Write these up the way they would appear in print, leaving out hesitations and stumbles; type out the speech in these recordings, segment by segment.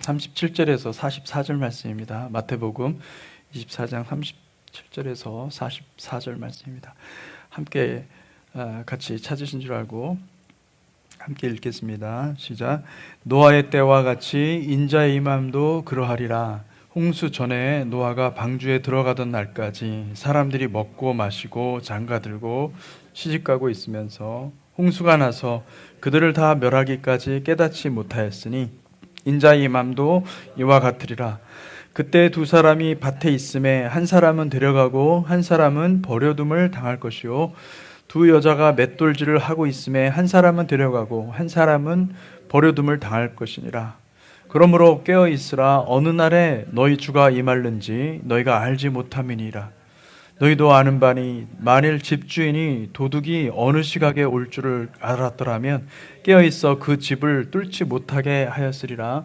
37절에서 44절 말씀입니다. 마태복음 24장 37절에서 44절 말씀입니다. 함께 같이 찾으신 줄 알고 함께 읽겠습니다. 시작. 노아의 때와 같이 인자의 임함도 그러하리라. 홍수 전에 노아가 방주에 들어가던 날까지 사람들이 먹고 마시고 장가들고 시집가고 있으면서 홍수가 나서 그들을 다 멸하기까지 깨닫지 못하였으니 인자의 임함도 이와 같으리라. 그때 두 사람이 밭에 있음에 한 사람은 데려가고 한 사람은 버려둠을 당할 것이요 두 여자가 맷돌질을 하고 있음에 한 사람은 데려가고 한 사람은 버려둠을 당할 것이니라. 그러므로 깨어 있으라. 어느 날에 너희 주가 임할는지 너희가 알지 못함이니라. 너희도 아는 바니 만일 집주인이 도둑이 어느 시각에 올 줄을 알았더라면 깨어 있어 그 집을 뚫지 못하게 하였으리라.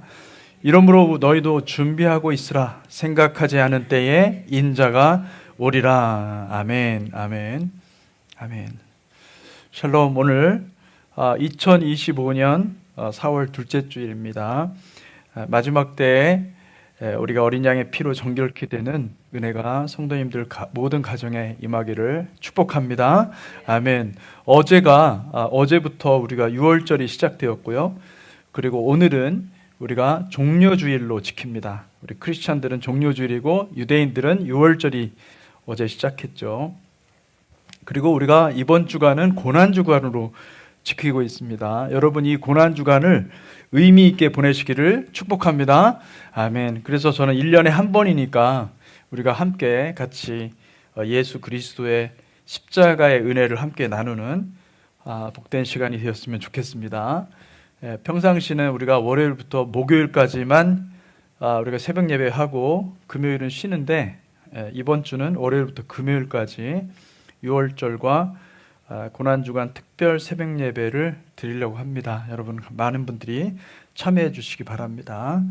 이러므로 너희도 준비하고 있으라. 생각하지 않은 때에 인자가 오리라. 아멘. 아멘. 아멘. 샬롬. 오늘 2025년 4월 둘째 주일입니다. 마지막 때에 우리가 어린 양의 피로 정결케 되는 은혜가 성도님들 모든 가정에 임하기를 축복합니다. 아멘. 어제부터 우리가 6월절이 시작되었고요. 그리고 오늘은 우리가 종료주일로 지킵니다. 우리 크리스찬들은 종료주일이고 유대인들은 6월절이 어제 시작했죠. 그리고 우리가 이번 주간은 고난주간으로 지키고 있습니다. 여러분 이 고난주간을 의미 있게 보내시기를 축복합니다. 아멘. 그래서 저는 1년에 한 번이니까 우리가 함께 같이 예수 그리스도의 십자가의 은혜를 함께 나누는 복된 시간이 되었으면 좋겠습니다. 평상시는 우리가 월요일부터 목요일까지만 우리가 새벽 예배하고 금요일은 쉬는데 이번 주는 월요일부터 금요일까지 6월절과 고난주간 특별 새벽 예배를 드리려고 합니다. 여러분 많은 분들이 참여해 주시기 바랍니다.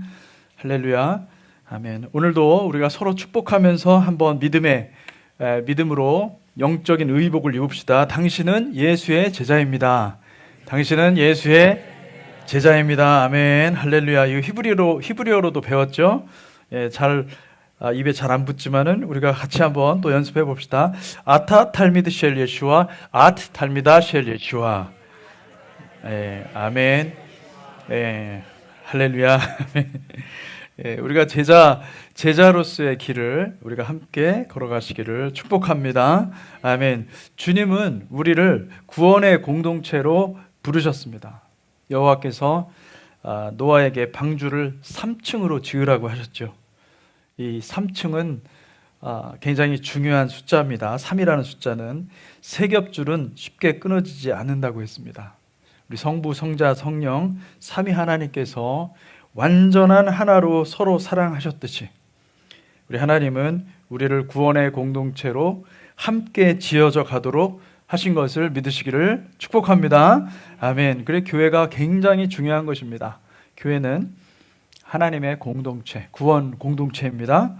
할렐루야. 아멘. 오늘도 우리가 서로 축복하면서 한번 믿음으로 영적인 의복을 입읍시다. 당신은 예수의 제자입니다. 당신은 예수의 제자입니다. 아멘. 할렐루야. 이거 히브리어로도 배웠죠? 입에 잘 안 붙지만은 우리가 같이 한번 또 연습해 봅시다. 아타 탈미드 쉘 예슈아, 아트 탈미다 쉘 예슈아. 아멘. 할렐루야. 우리가 제자로서의 길을 우리가 함께 걸어가시기를 축복합니다. 아멘. 주님은 우리를 구원의 공동체로 부르셨습니다. 여호와께서 노아에게 방주를 3층으로 지으라고 하셨죠. 이 3층은 굉장히 중요한 숫자입니다. 3이라는 숫자는 세 겹줄은 쉽게 끊어지지 않는다고 했습니다. 우리 성부, 성자, 성령 삼위 하나님께서 완전한 하나로 서로 사랑하셨듯이 우리 하나님은 우리를 구원의 공동체로 함께 지어져 가도록 하신 것을 믿으시기를 축복합니다. 아멘. 그래 교회가 굉장히 중요한 것입니다. 교회는 하나님의 공동체, 구원 공동체입니다.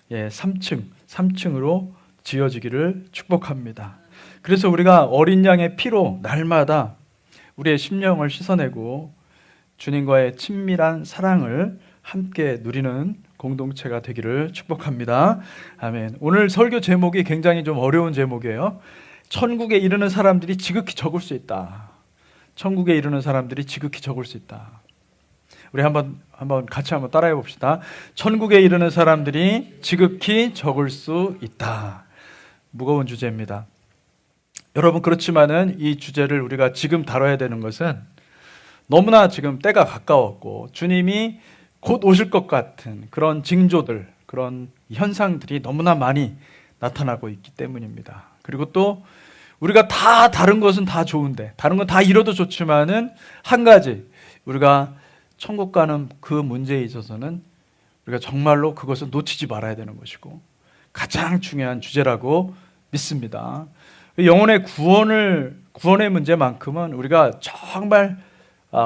3층으로 지어지기를 축복합니다. 그래서 우리가 어린 양의 피로 날마다 우리의 심령을 씻어내고 주님과의 친밀한 사랑을 함께 누리는 공동체가 되기를 축복합니다. 아멘. 오늘 설교 제목이 굉장히 좀 어려운 제목이에요. 천국에 이르는 사람들이 지극히 적을 수 있다. 천국에 이르는 사람들이 지극히 적을 수 있다. 우리 한번 같이 한번 따라해 봅시다. 천국에 이르는 사람들이 지극히 적을 수 있다. 무거운 주제입니다. 여러분 그렇지만은 이 주제를 우리가 지금 다뤄야 되는 것은 너무나 지금 때가 가까웠고 주님이 곧 오실 것 같은 그런 징조들, 그런 현상들이 너무나 많이 나타나고 있기 때문입니다. 그리고 또 우리가 다른 것은 다 좋은데 다른 건 다 이뤄도 좋지만은 한 가지 우리가 천국 가는 그 문제에 있어서는 우리가 정말로 그것을 놓치지 말아야 되는 것이고 가장 중요한 주제라고 믿습니다. 영혼의 구원의 문제만큼은 우리가 정말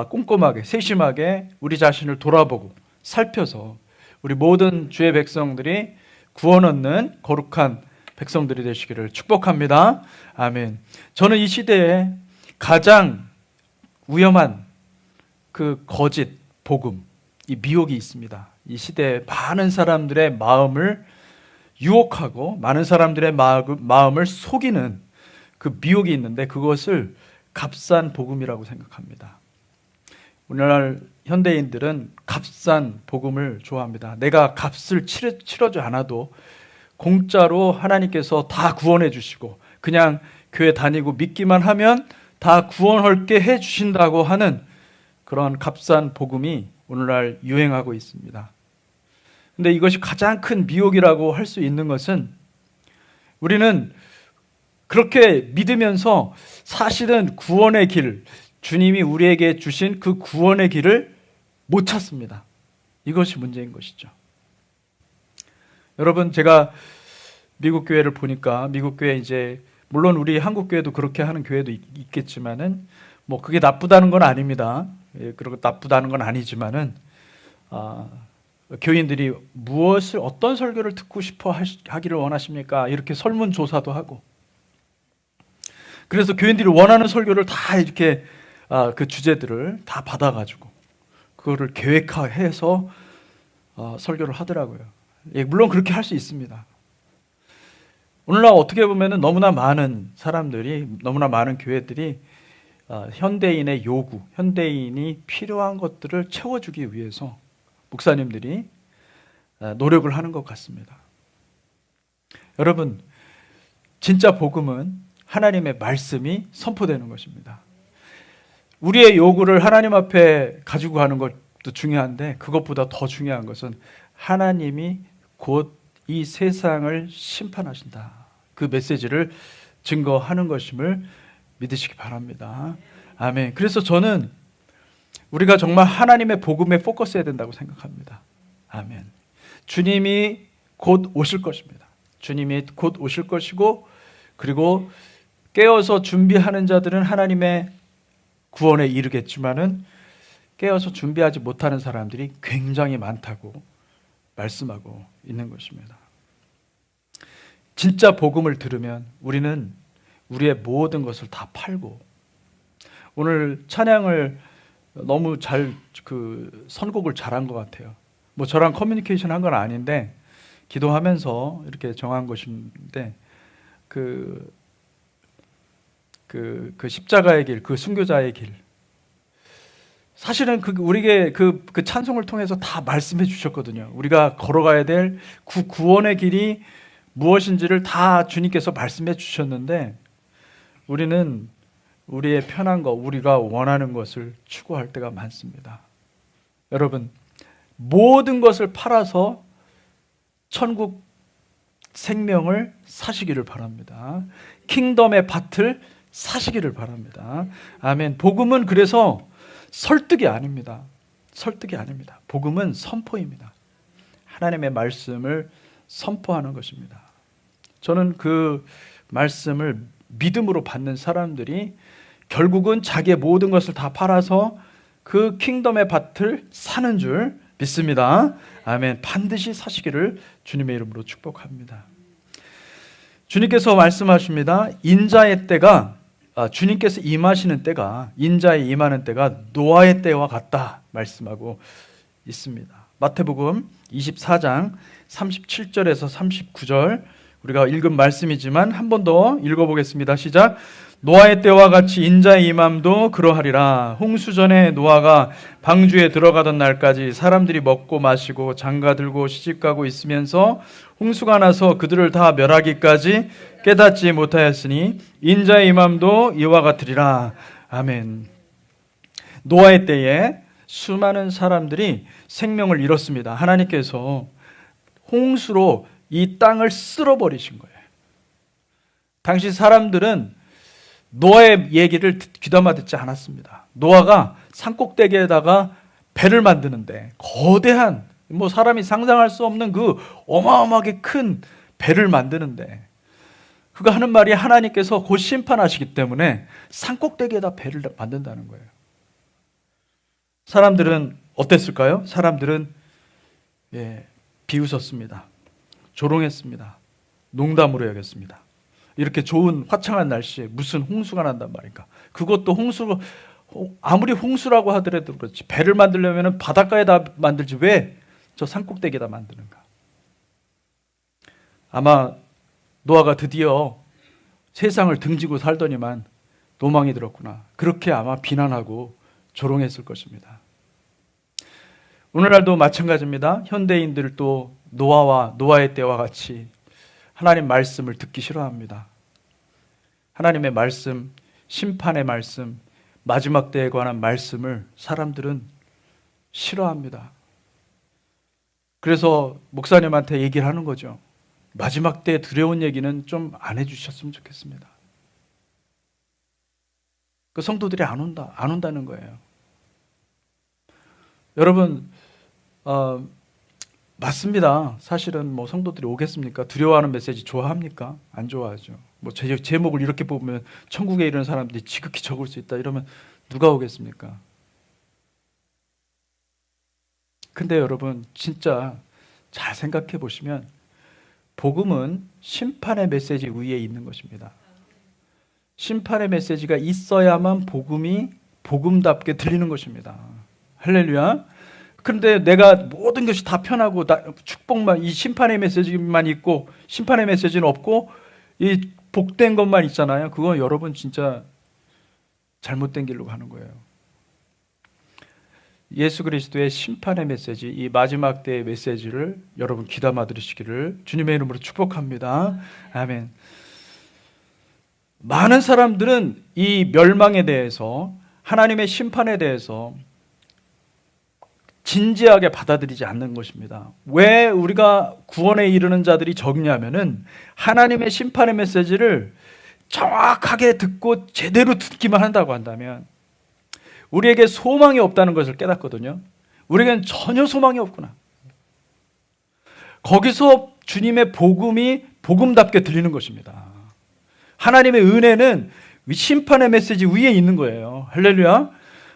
꼼꼼하게 세심하게 우리 자신을 돌아보고 살펴서 우리 모든 주의 백성들이 구원 얻는 거룩한 백성들이 되시기를 축복합니다. 아멘. 저는 이 시대에 가장 위험한 그 거짓 복음, 이 미혹이 있습니다. 이 시대에 많은 사람들의 마음을 유혹하고 많은 사람들의 마음을 속이는 그 미혹이 있는데 그것을 값싼 복음이라고 생각합니다. 오늘날 현대인들은 값싼 복음을 좋아합니다. 내가 값을 치러지 않아도 공짜로 하나님께서 다 구원해 주시고 그냥 교회 다니고 믿기만 하면 다 구원하게 해 주신다고 하는 그런 값싼 복음이 오늘날 유행하고 있습니다. 근데 이것이 가장 큰 미혹이라고 할 수 있는 것은 우리는 그렇게 믿으면서 사실은 구원의 길, 주님이 우리에게 주신 그 구원의 길을 못 찾습니다. 이것이 문제인 것이죠. 여러분, 제가 미국 교회를 보니까 미국 교회 이제 물론 우리 한국 교회도 그렇게 하는 교회도 있겠지만은 뭐 그게 나쁘다는 건 아닙니다. 그리고 나쁘다는 건 아니지만은 교인들이 무엇을 어떤 설교를 듣고 싶어 하기를 원하십니까? 이렇게 설문조사도 하고 그래서 교인들이 원하는 설교를 다 이렇게 그 주제들을 다 받아가지고 그거를 계획해서 설교를 하더라고요. 예, 물론 그렇게 할 수 있습니다. 오늘날 어떻게 보면은 너무나 많은 사람들이 너무나 많은 교회들이 현대인의 요구, 현대인이 필요한 것들을 채워주기 위해서 목사님들이 노력을 하는 것 같습니다. 여러분, 진짜 복음은 하나님의 말씀이 선포되는 것입니다. 우리의 요구를 하나님 앞에 가지고 가는 것도 중요한데 그것보다 더 중요한 것은 하나님이 곧 이 세상을 심판하신다. 그 메시지를 증거하는 것임을 믿으시기 바랍니다. 아멘. 그래서 저는 우리가 정말 하나님의 복음에 포커스해야 된다고 생각합니다. 아멘. 주님이 곧 오실 것입니다. 주님이 곧 오실 것이고 그리고 깨어서 준비하는 자들은 하나님의 구원에 이르겠지만은 깨어서 준비하지 못하는 사람들이 굉장히 많다고 말씀하고 있는 것입니다. 진짜 복음을 들으면 우리는 우리의 모든 것을 다 팔고 오늘 찬양을 너무 잘 선곡을 잘한 것 같아요. 뭐 저랑 커뮤니케이션 한 건 아닌데 기도하면서 이렇게 정한 것인데 그 십자가의 길, 그 순교자의 길. 사실은 우리에게 그 찬송을 통해서 다 말씀해 주셨거든요. 우리가 걸어가야 될 구원의 길이 무엇인지를 다 주님께서 말씀해 주셨는데 우리는 우리의 편한 것, 우리가 원하는 것을 추구할 때가 많습니다. 여러분, 모든 것을 팔아서 천국 생명을 사시기를 바랍니다. 킹덤의 밭을 사시기를 바랍니다. 아멘. 복음은 그래서 설득이 아닙니다. 설득이 아닙니다. 복음은 선포입니다. 하나님의 말씀을 선포하는 것입니다. 저는 그 말씀을 믿음으로 받는 사람들이 결국은 자기의 모든 것을 다 팔아서 그 킹덤의 밭을 사는 줄 믿습니다. 아멘. 반드시 사시기를 주님의 이름으로 축복합니다. 주님께서 말씀하십니다. 인자의 때가 주님께서 임하시는 때가 인자에 임하는 때가 노아의 때와 같다 말씀하고 있습니다. 마태복음 24장 37절에서 39절 우리가 읽은 말씀이지만 한 번 더 읽어보겠습니다. 시작. 노아의 때와 같이 인자의 임함도 그러하리라. 홍수전에 노아가 방주에 들어가던 날까지 사람들이 먹고 마시고 장가들고 시집가고 있으면서 홍수가 나서 그들을 다 멸하기까지 깨닫지 못하였으니 인자의 임함도 이와 같으리라. 아멘. 노아의 때에 수많은 사람들이 생명을 잃었습니다. 하나님께서 홍수로 이 땅을 쓸어버리신 거예요. 당시 사람들은 노아의 얘기를 귀담아 듣지 않았습니다. 노아가 산꼭대기에다가 배를 만드는데 거대한 사람이 상상할 수 없는 그 어마어마하게 큰 배를 만드는데 그가 하는 말이 하나님께서 곧 심판하시기 때문에 산꼭대기에다 배를 만든다는 거예요. 사람들은 어땠을까요? 사람들은 비웃었습니다. 조롱했습니다. 농담으로 여겼습니다. 이렇게 좋은 화창한 날씨에 무슨 홍수가 난단 말인가. 그것도 아무리 홍수라고 하더라도 그렇지, 배를 만들려면 바닷가에다 만들지 왜 저 산꼭대기에다 만드는가? 아마 노아가 드디어 세상을 등지고 살더니만 노망이 들었구나, 그렇게 아마 비난하고 조롱했을 것입니다. 오늘날도 마찬가지입니다. 현대인들도 노아의 때와 같이 하나님 말씀을 듣기 싫어합니다. 하나님의 말씀, 심판의 말씀, 마지막 때에 관한 말씀을 사람들은 싫어합니다. 그래서 목사님한테 얘기를 하는 거죠. 마지막 때에 두려운 얘기는 좀 안 해주셨으면 좋겠습니다. 그 성도들이 안 온다는 거예요. 여러분, 맞습니다. 사실은 뭐 성도들이 오겠습니까? 두려워하는 메시지 좋아합니까? 안 좋아하죠. 뭐 제목을 이렇게 보면 천국에 이르는 사람들이 지극히 적을 수 있다 이러면 누가 오겠습니까? 근데 여러분, 진짜 잘 생각해 보시면 복음은 심판의 메시지 위에 있는 것입니다. 심판의 메시지가 있어야만 복음이 복음답게 들리는 것입니다. 할렐루야. 그런데 내가 모든 것이 다 편하고 축복만, 이 심판의 메시지만 있고 심판의 메시지는 없고 이 복된 것만 있잖아요. 그건 여러분 진짜 잘못된 길로 가는 거예요. 예수 그리스도의 심판의 메시지, 이 마지막 때의 메시지를 여러분 귀담아 들으시기를 주님의 이름으로 축복합니다. 아멘. 많은 사람들은 이 멸망에 대해서, 하나님의 심판에 대해서 진지하게 받아들이지 않는 것입니다. 왜 우리가 구원에 이르는 자들이 적냐면은 하나님의 심판의 메시지를 정확하게 듣고 제대로 듣기만 한다고 한다면 우리에게 소망이 없다는 것을 깨닫거든요. 우리에겐 전혀 소망이 없구나. 거기서 주님의 복음이 복음답게 들리는 것입니다. 하나님의 은혜는 심판의 메시지 위에 있는 거예요. 할렐루야.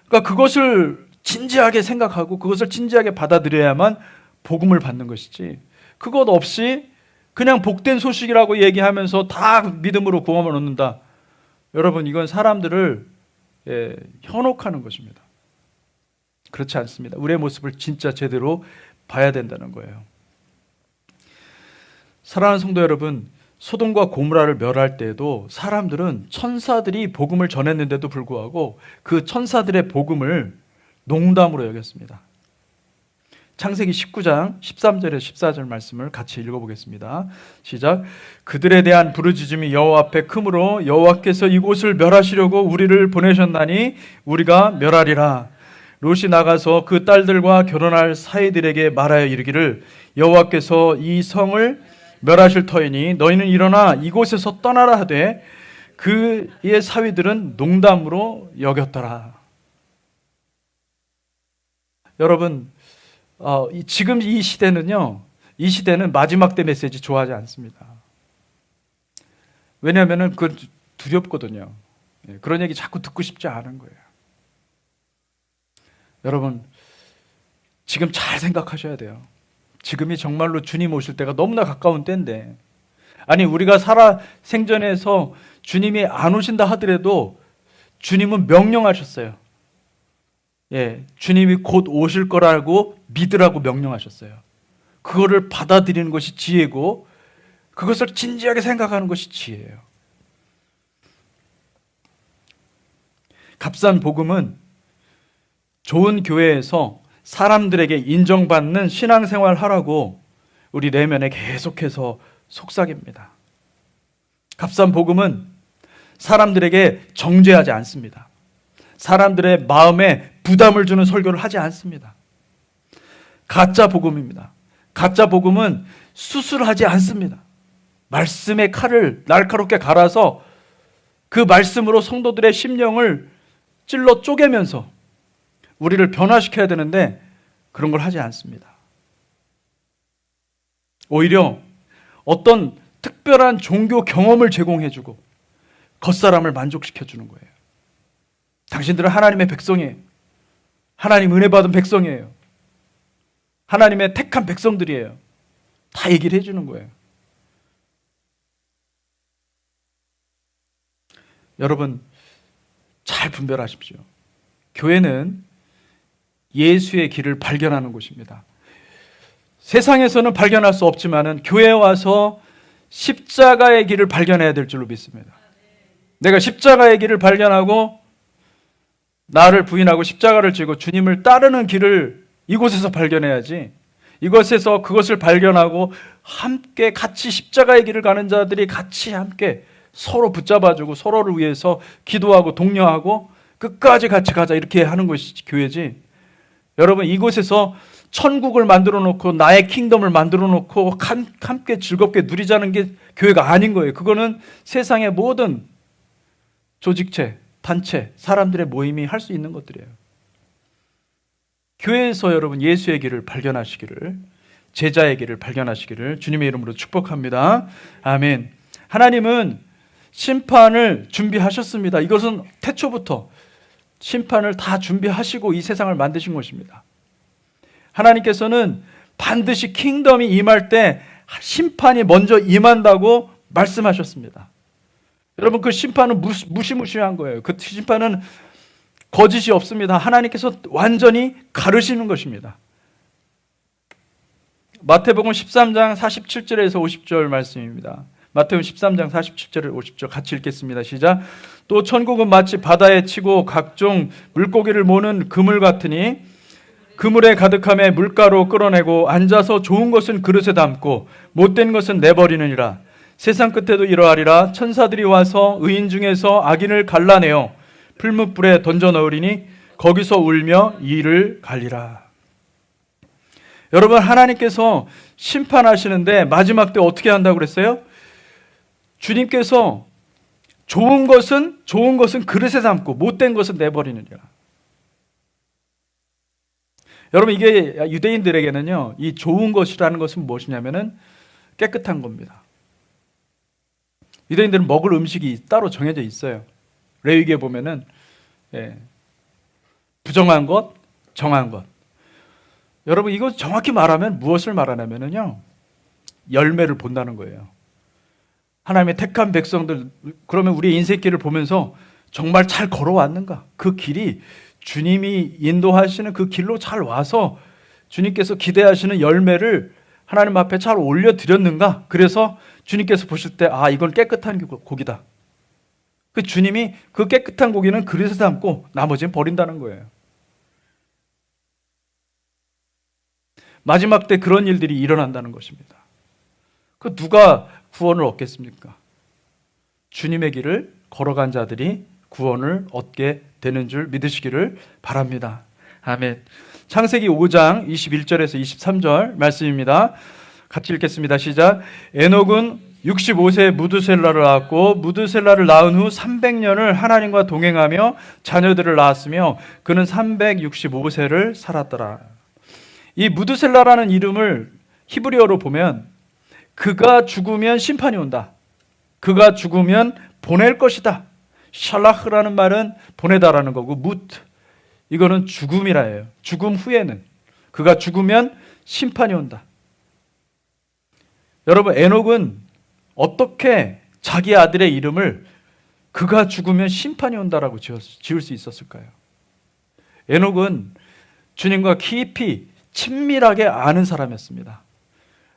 그러니까 그것을 진지하게 생각하고 그것을 진지하게 받아들여야만 복음을 받는 것이지, 그것 없이 그냥 복된 소식이라고 얘기하면서 다 믿음으로 구원을 얻는다. 여러분, 이건 사람들을 현혹하는 것입니다. 그렇지 않습니다. 우리의 모습을 진짜 제대로 봐야 된다는 거예요. 사랑하는 성도 여러분, 소돔과 고모라를 멸할 때에도 사람들은 천사들이 복음을 전했는데도 불구하고 그 천사들의 복음을 농담으로 여겼습니다. 창세기 19장 13절에서 14절 말씀을 같이 읽어보겠습니다. 시작. 그들에 대한 부르짖음이 여호와 앞에 크므로 여호와께서 이곳을 멸하시려고 우리를 보내셨나니 우리가 멸하리라. 롯이 나가서 그 딸들과 결혼할 사이들에게 말하여 이르기를 여호와께서 이 성을 멸하실 터이니 너희는 일어나 이곳에서 떠나라 하되 그의 사위들은 농담으로 여겼더라. 여러분, 지금 이 시대는 마지막 때 메시지 좋아하지 않습니다. 왜냐하면 그건 두렵거든요. 그런 얘기 자꾸 듣고 싶지 않은 거예요. 여러분, 지금 잘 생각하셔야 돼요. 지금이 정말로 주님 오실 때가 너무나 가까운 때인데, 아니 우리가 생전에서 주님이 안 오신다 하더라도 주님은 명령하셨어요. 주님이 곧 오실 거라고 믿으라고 명령하셨어요. 그거를 받아들이는 것이 지혜고 그것을 진지하게 생각하는 것이 지혜예요. 값싼 복음은 좋은 교회에서 사람들에게 인정받는 신앙생활 하라고 우리 내면에 계속해서 속삭입니다. 값싼 복음은 사람들에게 정죄하지 않습니다. 사람들의 마음에 부담을 주는 설교를 하지 않습니다. 가짜 복음입니다. 가짜 복음은 수술하지 않습니다. 말씀의 칼을 날카롭게 갈아서 그 말씀으로 성도들의 심령을 찔러 쪼개면서 우리를 변화시켜야 되는데 그런 걸 하지 않습니다. 오히려 어떤 특별한 종교 경험을 제공해주고 겉사람을 만족시켜주는 거예요. 당신들은 하나님의 백성이에요. 하나님 은혜 받은 백성이에요. 하나님의 택한 백성들이에요. 다 얘기를 해주는 거예요. 여러분, 잘 분별하십시오. 교회는 예수의 길을 발견하는 곳입니다. 세상에서는 발견할 수 없지만은 교회에 와서 십자가의 길을 발견해야 될 줄로 믿습니다. 내가 십자가의 길을 발견하고 나를 부인하고 십자가를 지고 주님을 따르는 길을 이곳에서 발견해야지, 이곳에서 그것을 발견하고 함께 같이 십자가의 길을 가는 자들이 같이 함께 서로 붙잡아주고 서로를 위해서 기도하고 독려하고 끝까지 같이 가자, 이렇게 하는 것이 교회지. 여러분, 이곳에서 천국을 만들어 놓고 나의 킹덤을 만들어 놓고 함께 즐겁게 누리자는 게 교회가 아닌 거예요. 그거는 세상의 모든 조직체, 단체, 사람들의 모임이 할 수 있는 것들이에요. 교회에서 여러분 예수의 길을 발견하시기를, 제자의 길을 발견하시기를 주님의 이름으로 축복합니다. 아멘. 하나님은 심판을 준비하셨습니다. 이것은 태초부터 심판을 다 준비하시고 이 세상을 만드신 것입니다. 하나님께서는 반드시 킹덤이 임할 때 심판이 먼저 임한다고 말씀하셨습니다. 여러분, 그 심판은 무시무시한 거예요. 그 심판은 거짓이 없습니다. 하나님께서 완전히 가르시는 것입니다. 마태복음 13장 47절에서 50절 말씀입니다. 마태복음 13장 47절에 50절 같이 읽겠습니다. 시작. 또 천국은 마치 바다에 치고 각종 물고기를 모는 그물 같으니 그물에 가득함에 물가로 끌어내고 앉아서 좋은 것은 그릇에 담고 못된 것은 내버리느니라. 세상 끝에도 이러하리라. 천사들이 와서 의인 중에서 악인을 갈라내어 풀무불에 던져 넣으리니 거기서 울며 이를 갈리라. 여러분, 하나님께서 심판하시는데 마지막 때 어떻게 한다고 그랬어요? 주님께서 좋은 것은 그릇에 담고 못된 것은 내버리느니라. 여러분, 이게 유대인들에게는요, 이 좋은 것이라는 것은 무엇이냐면은 깨끗한 겁니다. 유대인들은 먹을 음식이 따로 정해져 있어요. 레위기에 보면은 부정한 것, 정한 것. 여러분, 이거 정확히 말하면 무엇을 말하냐면요, 열매를 본다는 거예요. 하나님의 택한 백성들, 그러면 우리의 인생길을 보면서 정말 잘 걸어왔는가? 그 길이 주님이 인도하시는 그 길로 잘 와서 주님께서 기대하시는 열매를 하나님 앞에 잘 올려드렸는가? 그래서 주님께서 보실 때, 아, 이건 깨끗한 고기다. 그 주님이 그 깨끗한 고기는 그릇에 담고 나머지는 버린다는 거예요. 마지막 때 그런 일들이 일어난다는 것입니다. 그 누가 구원을 얻겠습니까? 주님의 길을 걸어간 자들이 구원을 얻게 되는 줄 믿으시기를 바랍니다. 아멘. 창세기 5장 21절에서 23절 말씀입니다. 같이 읽겠습니다. 시작. 에녹은 65세에 무드셀라를 낳았고 무드셀라를 낳은 후 300년을 하나님과 동행하며 자녀들을 낳았으며 그는 365세를 살았더라. 이 무드셀라라는 이름을 히브리어로 보면 그가 죽으면 심판이 온다. 그가 죽으면 보낼 것이다. 샬라흐라는 말은 보내다라는 거고, 무트, 이거는 죽음이라 해요. 죽음 후에는, 그가 죽으면 심판이 온다. 여러분, 에녹은 어떻게 자기 아들의 이름을 그가 죽으면 심판이 온다라고 지을 수 있었을까요? 에녹은 주님과 깊이 친밀하게 아는 사람이었습니다.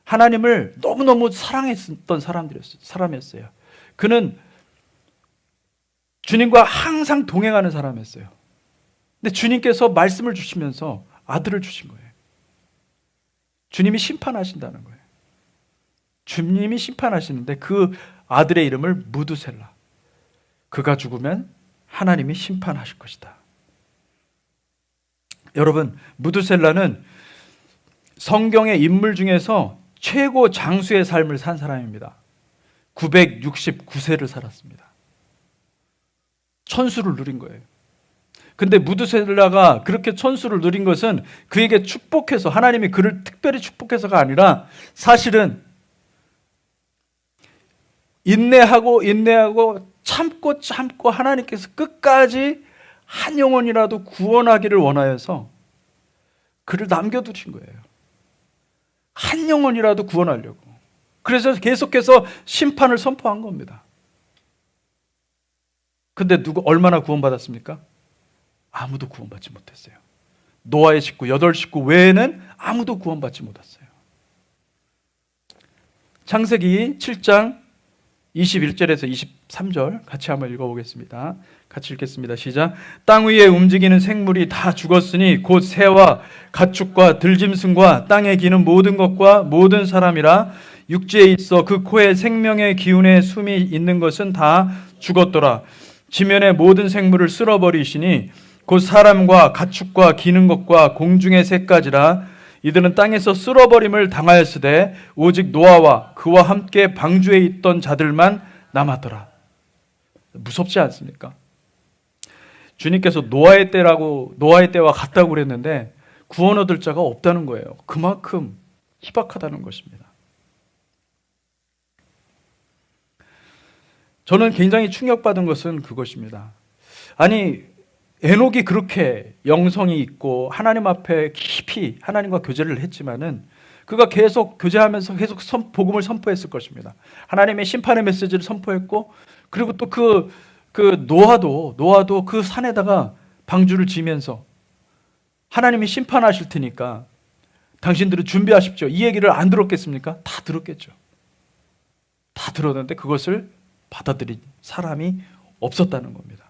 하나님을 너무너무 사랑했던 사람이었어요. 그는 주님과 항상 동행하는 사람이었어요. 근데 주님께서 말씀을 주시면서 아들을 주신 거예요. 주님이 심판하신다는 거예요. 주님이 심판하시는데 그 아들의 이름을 무드셀라. 그가 죽으면 하나님이 심판하실 것이다. 여러분, 무드셀라는 성경의 인물 중에서 최고 장수의 삶을 산 사람입니다. 969세를 살았습니다. 천수를 누린 거예요. 근데 무드셀라가 그렇게 천수를 누린 것은 그에게 축복해서, 하나님이 그를 특별히 축복해서가 아니라 사실은 인내하고 참고 하나님께서 끝까지 한 영혼이라도 구원하기를 원하여서 그를 남겨두신 거예요. 한 영혼이라도 구원하려고. 그래서 계속해서 심판을 선포한 겁니다. 근데 얼마나 구원받았습니까? 아무도 구원받지 못했어요. 노아의 식구 8식구 외에는 아무도 구원받지 못했어요. 창세기 7장 21절에서 23절 같이 한번 읽어보겠습니다. 같이 읽겠습니다. 시작. 땅 위에 움직이는 생물이 다 죽었으니 곧 새와 가축과 들짐승과 땅에 기는 모든 것과 모든 사람이라. 육지에 있어 그 코에 생명의 기운에 숨이 있는 것은 다 죽었더라. 지면의 모든 생물을 쓸어버리시니 곧 사람과 가축과 기는 것과 공중의 새까지라. 이들은 땅에서 쓸어버림을 당하였으되 오직 노아와 그와 함께 방주에 있던 자들만 남았더라. 무섭지 않습니까? 주님께서 노아의 때와 같다고 그랬는데 구원 얻을 자가 없다는 거예요. 그만큼 희박하다는 것입니다. 저는 굉장히 충격받은 것은 그것입니다. 아니, 에녹이 그렇게 영성이 있고 하나님 앞에 깊이 하나님과 교제를 했지만은 그가 계속 교제하면서 계속 복음을 선포했을 것입니다. 하나님의 심판의 메시지를 선포했고, 그리고 또 노아도 그 산에다가 방주를 지면서 하나님이 심판하실 테니까 당신들은 준비하십시오. 이 얘기를 안 들었겠습니까? 다 들었겠죠. 다 들었는데 그것을 받아들인 사람이 없었다는 겁니다.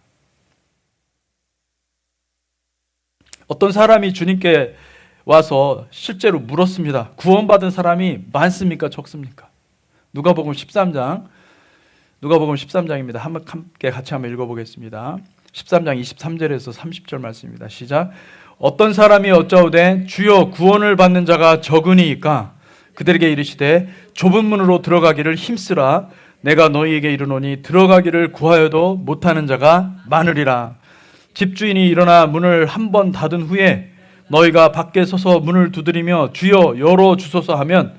어떤 사람이 주님께 와서 실제로 물었습니다. 구원받은 사람이 많습니까? 적습니까? 누가복음 13장입니다. 함께 같이 한번 읽어보겠습니다. 13장 23절에서 30절 말씀입니다. 시작. 어떤 사람이 어짜오되 주여 구원을 받는 자가 적으니이까 그들에게 이르시되 좁은 문으로 들어가기를 힘쓰라. 내가 너희에게 이르노니 들어가기를 구하여도 못하는 자가 많으리라. 집주인이 일어나 문을 한 번 닫은 후에 너희가 밖에 서서 문을 두드리며 주여 열어주소서 하면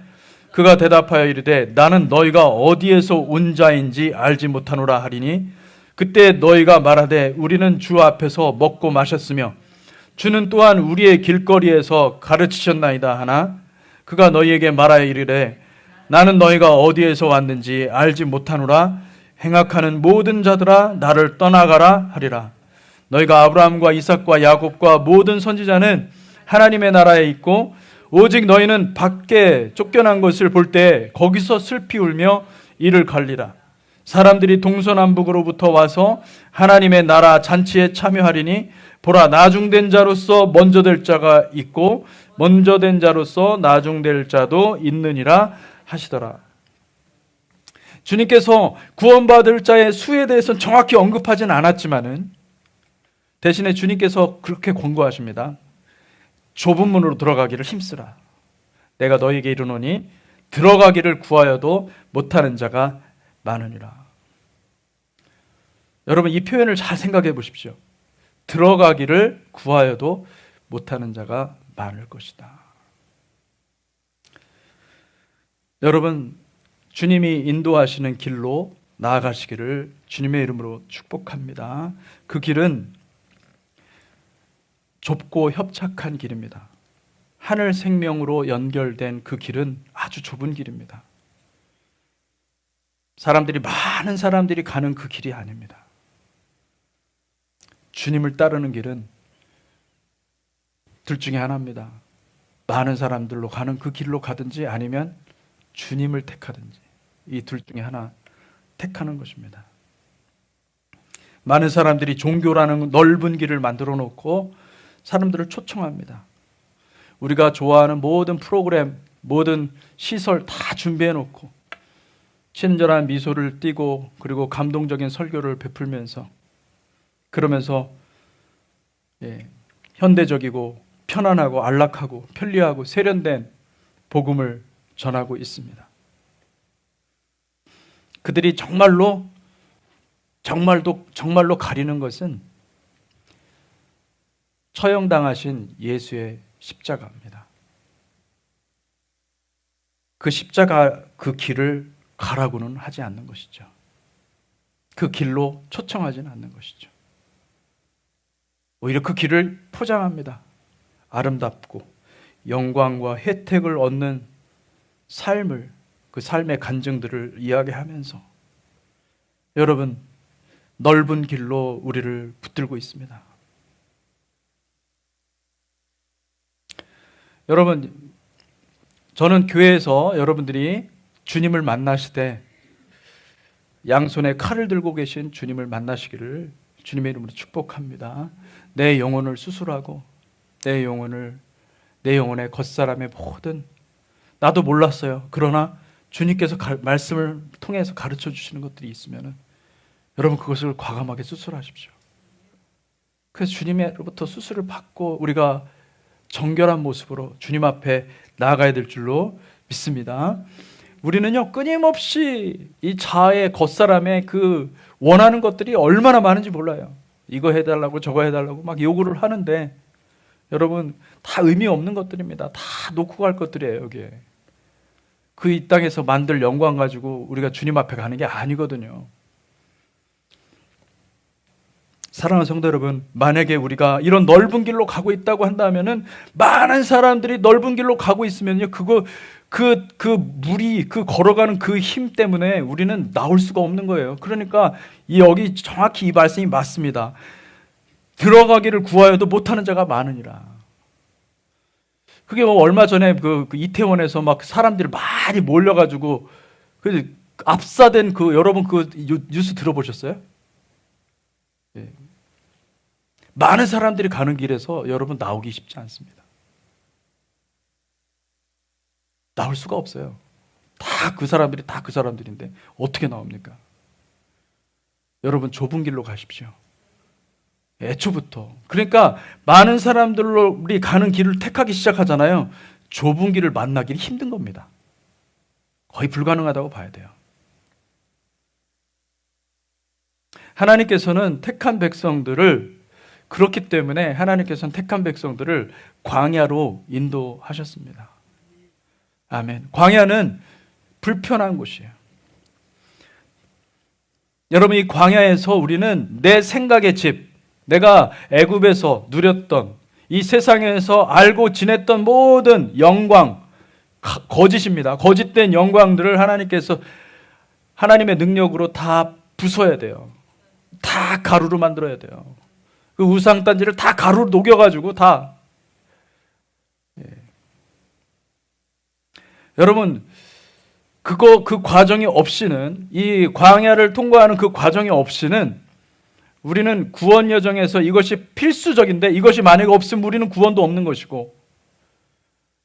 그가 대답하여 이르되 나는 너희가 어디에서 온 자인지 알지 못하노라 하리니 그때 너희가 말하되 우리는 주 앞에서 먹고 마셨으며 주는 또한 우리의 길거리에서 가르치셨나이다 하나 그가 너희에게 말하여 이르되 나는 너희가 어디에서 왔는지 알지 못하노라. 행악하는 모든 자들아 나를 떠나가라 하리라. 너희가 아브라함과 이삭과 야곱과 모든 선지자는 하나님의 나라에 있고 오직 너희는 밖에 쫓겨난 것을 볼 때 거기서 슬피 울며 이를 갈리라. 사람들이 동서남북으로부터 와서 하나님의 나라 잔치에 참여하리니 보라 나중된 자로서 먼저 될 자가 있고 먼저 된 자로서 나중될 자도 있느니라 하시더라. 주님께서 구원받을 자의 수에 대해서는 정확히 언급하진 않았지만은 대신에 주님께서 그렇게 권고하십니다. 좁은 문으로 들어가기를 힘쓰라. 내가 너희에게 이르노니 들어가기를 구하여도 못하는 자가 많으니라. 여러분 이 표현을 잘 생각해 보십시오. 들어가기를 구하여도 못하는 자가 많을 것이다. 여러분 주님이 인도하시는 길로 나아가시기를 주님의 이름으로 축복합니다. 그 길은 좁고 협착한 길입니다. 하늘 생명으로 연결된 그 길은 아주 좁은 길입니다. 많은 사람들이 가는 그 길이 아닙니다. 주님을 따르는 길은 둘 중에 하나입니다. 많은 사람들로 가는 그 길로 가든지 아니면 주님을 택하든지 이 둘 중에 하나 택하는 것입니다. 많은 사람들이 종교라는 넓은 길을 만들어 놓고 사람들을 초청합니다. 우리가 좋아하는 모든 프로그램, 모든 시설 다 준비해 놓고 친절한 미소를 띠고 그리고 감동적인 설교를 베풀면서 그러면서 현대적이고 편안하고 안락하고 편리하고 세련된 복음을 전하고 있습니다. 그들이 정말로 가리는 것은 처형당하신 예수의 십자가입니다. 그 십자가 그 길을 가라고는 하지 않는 것이죠. 그 길로 초청하지는 않는 것이죠. 오히려 그 길을 포장합니다. 아름답고 영광과 혜택을 얻는 삶을, 그 삶의 간증들을 이야기하면서 여러분 넓은 길로 우리를 붙들고 있습니다. 여러분, 저는 교회에서 여러분들이 주님을 만나시되 양손에 칼을 들고 계신 주님을 만나시기를 주님의 이름으로 축복합니다. 내 영혼을 수술하고 내 영혼의 겉사람의 모든, 나도 몰랐어요. 그러나 주님께서 말씀을 통해서 가르쳐 주시는 것들이 있으면 여러분 그것을 과감하게 수술하십시오. 그래서 주님으로부터 수술을 받고 우리가 정결한 모습으로 주님 앞에 나아가야 될 줄로 믿습니다. 우리는요, 끊임없이 이 자아의 겉사람의 그 원하는 것들이 얼마나 많은지 몰라요. 이거 해달라고 저거 해달라고 막 요구를 하는데 여러분 다 의미 없는 것들입니다. 다 놓고 갈 것들이에요. 여기에 그 이 땅에서 만들 영광 가지고 우리가 주님 앞에 가는 게 아니거든요. 사랑하는 성도 여러분, 만약에 우리가 이런 넓은 길로 가고 있다고 한다면은 많은 사람들이 넓은 길로 가고 있으면요, 그 물이 그 걸어가는 그 힘 때문에 우리는 나올 수가 없는 거예요. 그러니까 여기 정확히 이 말씀이 맞습니다. 들어가기를 구하여도 못하는 자가 많으니라. 그게 뭐 얼마 전에 그 이태원에서 막 사람들이 많이 몰려가지고 그 압사된 여러분 그 뉴스 들어보셨어요? 예. 많은 사람들이 가는 길에서 여러분 나오기 쉽지 않습니다. 나올 수가 없어요. 다 그 사람들인데 어떻게 나옵니까? 여러분 좁은 길로 가십시오. 애초부터. 그러니까 많은 사람들이 가는 길을 택하기 시작하잖아요. 좁은 길을 만나기는 힘든 겁니다. 거의 불가능하다고 봐야 돼요. 하나님께서는 택한 백성들을, 그렇기 때문에 하나님께서는 택한 백성들을 광야로 인도하셨습니다. 아멘. 광야는 불편한 곳이에요. 여러분, 이 광야에서 우리는 내 생각의 집, 내가 애굽에서 누렸던 이 세상에서 알고 지냈던 모든 영광, 거짓입니다. 거짓된 영광들을 하나님께서 하나님의 능력으로 다 부숴야 돼요. 다 가루로 만들어야 돼요. 그 우상단지를 다 가루로 녹여가지고 다. 예. 여러분, 그 과정이 없이는, 이 광야를 통과하는 그 과정이 없이는 우리는 구원 여정에서 이것이 필수적인데 이것이 만약에 없으면 우리는 구원도 없는 것이고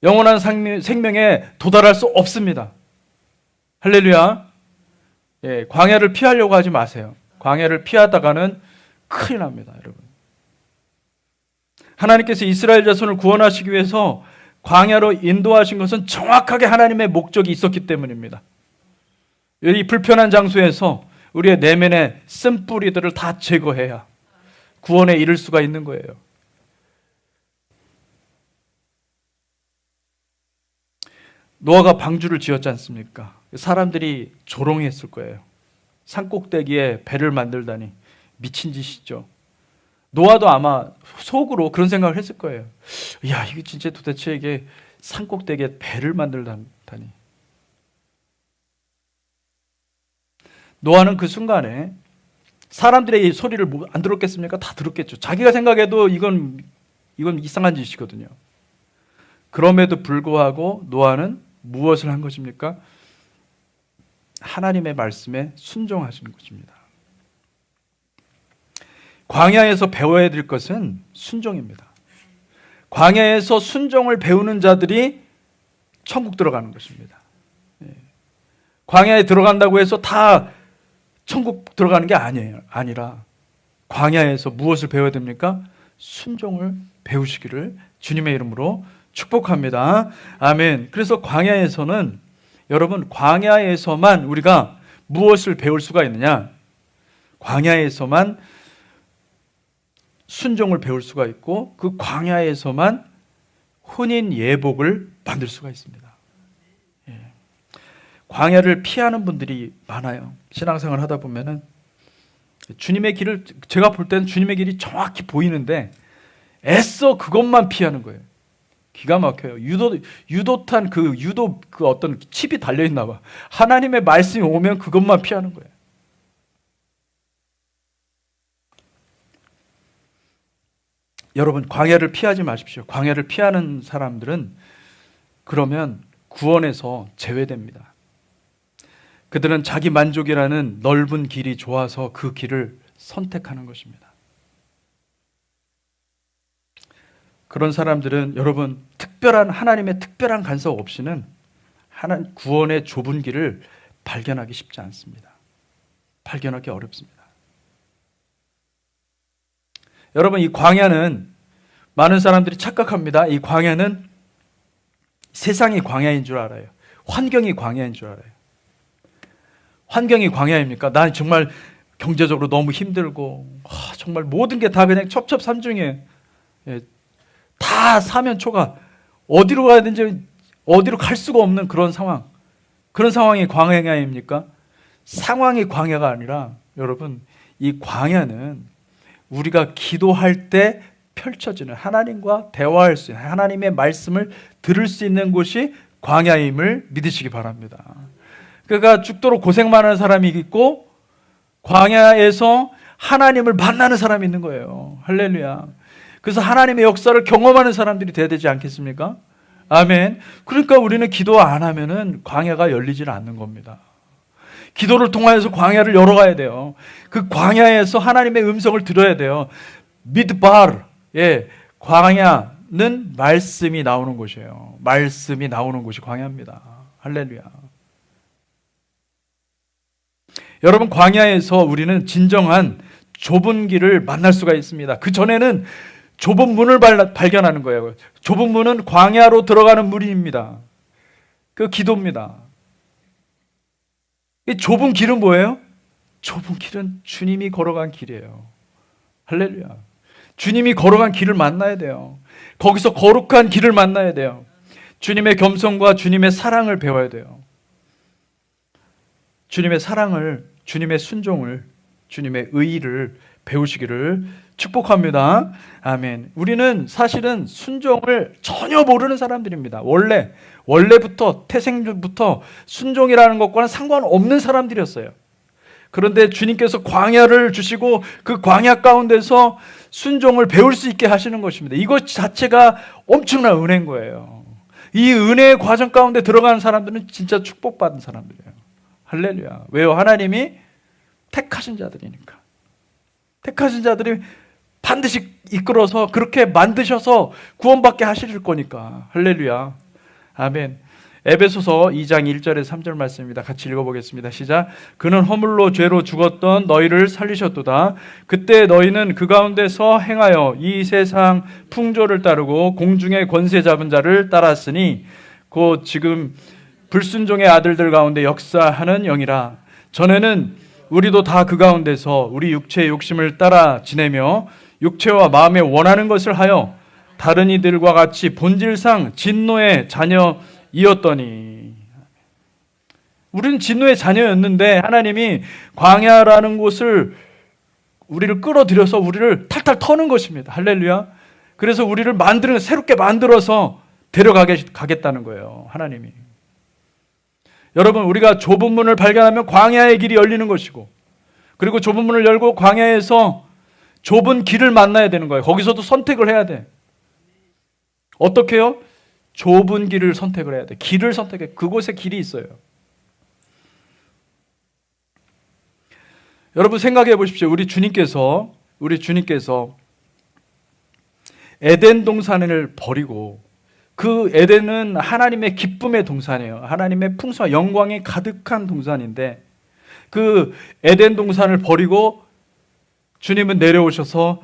영원한 생명에 도달할 수 없습니다. 할렐루야. 예, 광야를 피하려고 하지 마세요. 광야를 피하다가는 큰일 납니다, 여러분. 하나님께서 이스라엘 자손을 구원하시기 위해서 광야로 인도하신 것은 정확하게 하나님의 목적이 있었기 때문입니다. 이 불편한 장소에서 우리의 내면의 쓴뿌리들을 다 제거해야 구원에 이를 수가 있는 거예요. 노아가 방주를 지었지 않습니까? 사람들이 조롱했을 거예요. 산꼭대기에 배를 만들다니 미친 짓이죠. 노아도 아마 속으로 그런 생각을 했을 거예요. 야, 이게 진짜 도대체 이게 산꼭대기에 배를 만들다니. 노아는 그 순간에 사람들의 이 소리를 안 들었겠습니까? 다 들었겠죠. 자기가 생각해도 이건 이상한 짓이거든요. 그럼에도 불구하고 노아는 무엇을 한 것입니까? 하나님의 말씀에 순종하시는 것입니다. 광야에서 배워야 될 것은 순종입니다. 광야에서 순종을 배우는 자들이 천국 들어가는 것입니다. 광야에 들어간다고 해서 다 천국 들어가는 게 아니라 광야에서 무엇을 배워야 됩니까? 순종을 배우시기를 주님의 이름으로 축복합니다. 아멘. 그래서 광야에서는, 여러분, 광야에서만 우리가 무엇을 배울 수가 있느냐? 광야에서만 순종을 배울 수가 있고 그 광야에서만 혼인 예복을 받을 수가 있습니다. 광야를 피하는 분들이 많아요. 신앙생활 하다 보면은 주님의 길을, 제가 볼 때는 주님의 길이 정확히 보이는데 애써 그것만 피하는 거예요. 기가 막혀요. 유도탄 그 어떤 칩이 달려 있나 봐. 하나님의 말씀이 오면 그것만 피하는 거예요. 여러분, 광야를 피하지 마십시오. 광야를 피하는 사람들은 그러면 구원에서 제외됩니다. 그들은 자기 만족이라는 넓은 길이 좋아서 그 길을 선택하는 것입니다. 그런 사람들은 여러분, 하나님의 특별한 간섭 없이는 구원의 좁은 길을 발견하기 쉽지 않습니다. 발견하기 어렵습니다. 여러분, 이 광야는 많은 사람들이 착각합니다. 이 광야는 세상이 광야인 줄 알아요. 환경이 광야인 줄 알아요. 환경이 광야입니까? 난 정말 경제적으로 너무 힘들고 정말 모든 게 다 그냥 첩첩산중이에요. 다 사면초가 어디로 가야 되는지 어디로 갈 수가 없는 그런 상황. 그런 상황이 광야입니까? 상황이 광야가 아니라 여러분, 이 광야는 우리가 기도할 때 펼쳐지는, 하나님과 대화할 수 있는, 하나님의 말씀을 들을 수 있는 곳이 광야임을 믿으시기 바랍니다. 그러니까 죽도록 고생만 하는 사람이 있고 광야에서 하나님을 만나는 사람이 있는 거예요. 할렐루야. 그래서 하나님의 역사를 경험하는 사람들이 돼야 되지 않겠습니까? 아멘. 그러니까 우리는 기도 안 하면은 광야가 열리질 않는 겁니다. 기도를 통하여서 광야를 열어가야 돼요. 그 광야에서 하나님의 음성을 들어야 돼요. 미드바르, 광야는 말씀이 나오는 곳이에요. 말씀이 나오는 곳이 광야입니다. 할렐루야. 여러분, 광야에서 우리는 진정한 좁은 길을 만날 수가 있습니다. 그 전에는 좁은 문을 발견하는 거예요. 좁은 문은 광야로 들어가는 문입니다. 그 기도입니다. 이 좁은 길은 뭐예요? 좁은 길은 주님이 걸어간 길이에요. 할렐루야. 주님이 걸어간 길을 만나야 돼요. 거기서 거룩한 길을 만나야 돼요. 주님의 겸손과 주님의 사랑을 배워야 돼요. 주님의 사랑을, 주님의 순종을, 주님의 의의를 배우시기를 축복합니다. 아멘. 우리는 사실은 순종을 전혀 모르는 사람들입니다. 원래부터, 태생부터 순종이라는 것과는 상관없는 사람들이었어요. 그런데 주님께서 광야를 주시고 그 광야 가운데서 순종을 배울 수 있게 하시는 것입니다. 이것 자체가 엄청난 은혜인 거예요. 이 은혜의 과정 가운데 들어가는 사람들은 진짜 축복받은 사람들이에요. 할렐루야. 왜요? 하나님이 택하신 자들이니까. 택하신 자들이 반드시 이끌어서 그렇게 만드셔서 구원받게 하실 거니까. 할렐루야. 아멘. 에베소서 2장 1절에서 3절 말씀입니다. 같이 읽어보겠습니다. 시작. 그는 허물로 죄로 죽었던 너희를 살리셨도다. 그때 너희는 그 가운데서 행하여 이 세상 풍조를 따르고 공중의 권세 잡은 자를 따랐으니 곧 지금 불순종의 아들들 가운데 역사하는 영이라. 전에는 우리도 다 그 가운데서 우리 육체의 욕심을 따라 지내며 육체와 마음에 원하는 것을 하여 다른 이들과 같이 본질상 진노의 자녀이었더니. 우리는 진노의 자녀였는데 하나님이 광야라는 곳을 우리를 끌어들여서 우리를 탈탈 터는 것입니다. 할렐루야. 그래서 우리를 새롭게 만들어서 데려가겠다는 거예요. 하나님이. 여러분, 우리가 좁은 문을 발견하면 광야의 길이 열리는 것이고, 그리고 좁은 문을 열고 광야에서 좁은 길을 만나야 되는 거예요. 거기서도 선택을 해야 돼. 어떻게 해요? 좁은 길을 선택을 해야 돼. 길을 선택해. 그곳에 길이 있어요. 여러분, 생각해 보십시오. 우리 주님께서 에덴 동산을 버리고, 그 에덴은 하나님의 기쁨의 동산이에요. 하나님의 풍성한 영광이 가득한 동산인데, 그 에덴 동산을 버리고 주님은 내려오셔서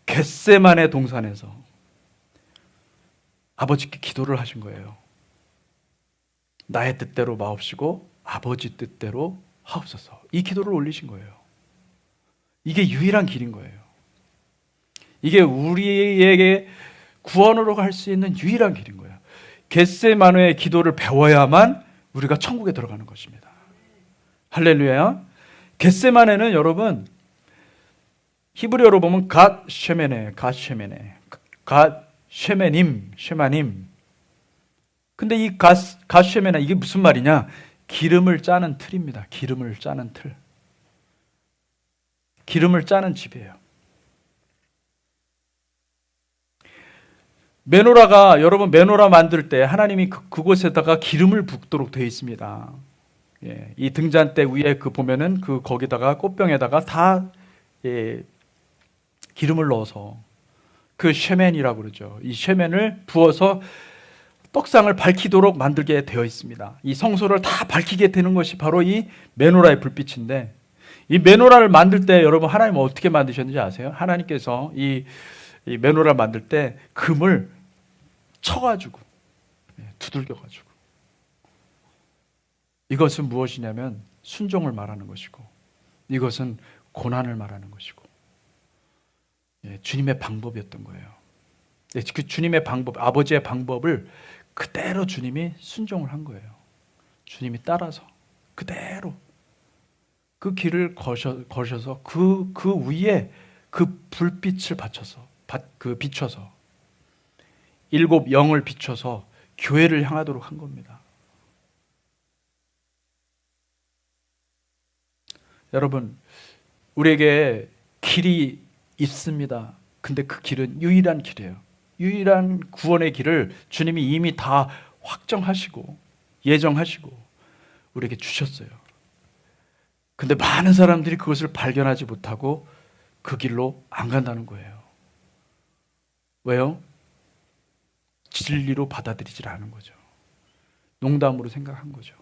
겟세마네 동산에서 아버지께 기도를 하신 거예요. 나의 뜻대로 마옵시고 아버지 뜻대로 하옵소서. 이 기도를 올리신 거예요. 이게 유일한 길인 거예요. 이게 우리에게 구원으로 갈 수 있는 유일한 길인 거예요. 겟세마네의 기도를 배워야만 우리가 천국에 들어가는 것입니다. 할렐루야. 겟세마네는 여러분 히브리어로 보면 갓쉐메네. 쉐마님. 근데 이 갓쉐메네, 이게 무슨 말이냐? 기름을 짜는 틀입니다. 기름을 짜는 틀. 기름을 짜는 집이에요. 메노라가, 여러분 메노라 만들 때 하나님이 그곳에다가 기름을 붓도록 되어 있습니다. 예, 이 등잔대 위에 보면은 거기다가 꽃병에다가 다 기름을 넣어서 그 쉐멘이라고 그러죠. 이 쉐멘을 부어서 떡상을 밝히도록 만들게 되어 있습니다. 이 성소를 다 밝히게 되는 것이 바로 이 메노라의 불빛인데, 이 메노라를 만들 때 여러분 하나님은 어떻게 만드셨는지 아세요? 하나님께서 이 메노라를 만들 때 금을 쳐가지고 두들겨가지고, 이것은 무엇이냐면 순종을 말하는 것이고, 이것은 고난을 말하는 것이고, 주님의 방법이었던 거예요. 그 주님의 방법, 아버지의 방법을 그대로 주님이 순종을 한 거예요. 주님이 따라서 그대로 그 길을 거셔서 그 위에 그 불빛을 비춰서 일곱 영을 비춰서 교회를 향하도록 한 겁니다. 여러분, 우리에게 길이 있습니다. 근데 그 길은 유일한 길이에요. 유일한 구원의 길을 주님이 이미 다 확정하시고 예정하시고 우리에게 주셨어요. 근데 많은 사람들이 그것을 발견하지 못하고 그 길로 안 간다는 거예요. 왜요? 진리로 받아들이질 않은 거죠. 농담으로 생각한 거죠.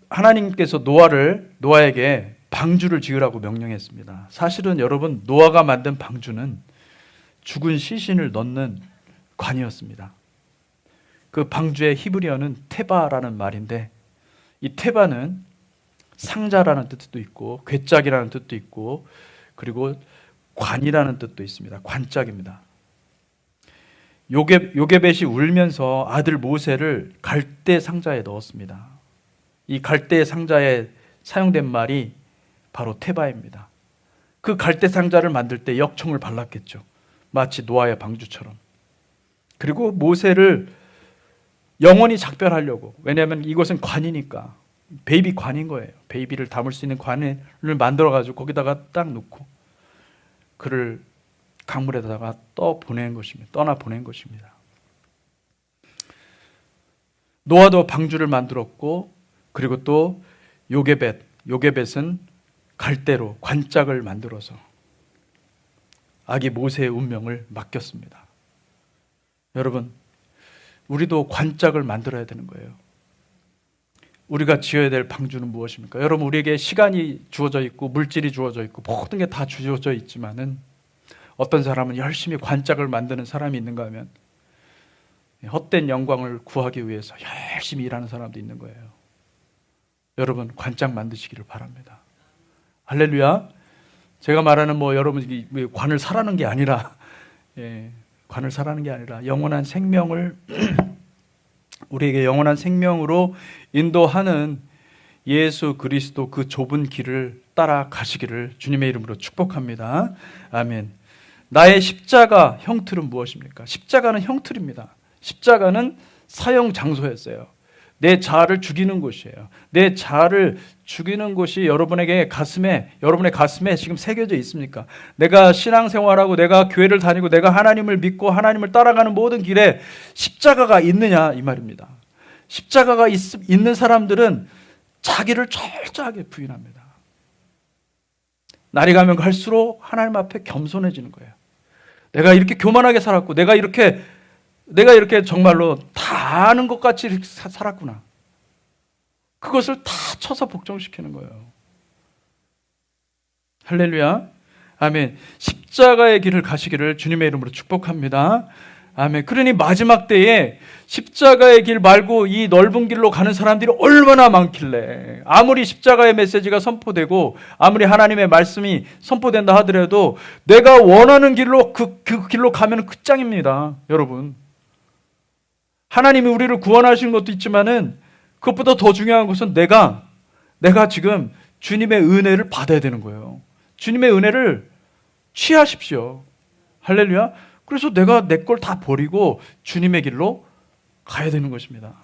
하나님께서 노아에게 방주를 지으라고 명령했습니다. 사실은 여러분, 노아가 만든 방주는 죽은 시신을 넣는 관이었습니다. 그 방주의 히브리어는 테바라는 말인데, 이 테바는 상자라는 뜻도 있고 괴짝이라는 뜻도 있고, 그리고 관이라는 뜻도 있습니다. 관짝입니다. 요게벳이 울면서 아들 모세를 갈대 상자에 넣었습니다. 이 갈대 상자에 사용된 말이 바로 테바입니다. 그 갈대 상자를 만들 때 역청을 발랐겠죠. 마치 노아의 방주처럼. 그리고 모세를 영원히 작별하려고, 왜냐하면 이것은 관이니까, 베이비 관인 거예요. 베이비를 담을 수 있는 관을 만들어가지고 거기다가 딱 놓고 그를 강물에다가 떠나 보낸 것입니다. 노아도 방주를 만들었고, 그리고 또 요게벳은 갈대로 관짝을 만들어서 아기 모세의 운명을 맡겼습니다. 여러분, 우리도 관짝을 만들어야 되는 거예요. 우리가 지어야 될 방주는 무엇입니까? 여러분, 우리에게 시간이 주어져 있고 물질이 주어져 있고 모든 게 다 주어져 있지만은, 어떤 사람은 열심히 관짝을 만드는 사람이 있는가 하면 헛된 영광을 구하기 위해서 열심히 일하는 사람도 있는 거예요. 여러분, 관짝 만드시기를 바랍니다. 할렐루야. 제가 말하는 여러분 관을 사라는 게 아니라, 관을 사라는 게 아니라 영원한 생명을 우리에게 영원한 생명으로 인도하는 예수 그리스도 그 좁은 길을 따라 가시기를 주님의 이름으로 축복합니다. 아멘. 나의 십자가 형틀은 무엇입니까? 십자가는 형틀입니다. 십자가는 사형 장소였어요. 내 자아를 죽이는 곳이에요. 내 자아를 죽이는 곳이 여러분의 가슴에 지금 새겨져 있습니까? 내가 신앙생활하고 내가 교회를 다니고 내가 하나님을 믿고 하나님을 따라가는 모든 길에 십자가가 있느냐, 이 말입니다. 십자가가 있는 사람들은 자기를 철저하게 부인합니다. 날이 가면 갈수록 하나님 앞에 겸손해지는 거예요. 내가 이렇게 교만하게 살았고, 내가 이렇게 정말로 다 아는 것 같이 살았구나. 그것을 다 쳐서 복종시키는 거예요. 할렐루야. 아멘. 십자가의 길을 가시기를 주님의 이름으로 축복합니다. 아멘. 그러니 마지막 때에 십자가의 길 말고 이 넓은 길로 가는 사람들이 얼마나 많길래, 아무리 십자가의 메시지가 선포되고 아무리 하나님의 말씀이 선포된다 하더라도 내가 원하는 길로 그 길로 가면 끝장입니다. 여러분, 하나님이 우리를 구원하신 것도 있지만은 그것보다 더 중요한 것은 내가 지금 주님의 은혜를 받아야 되는 거예요. 주님의 은혜를 취하십시오. 할렐루야. 그래서 내가 내 걸 다 버리고 주님의 길로 가야 되는 것입니다.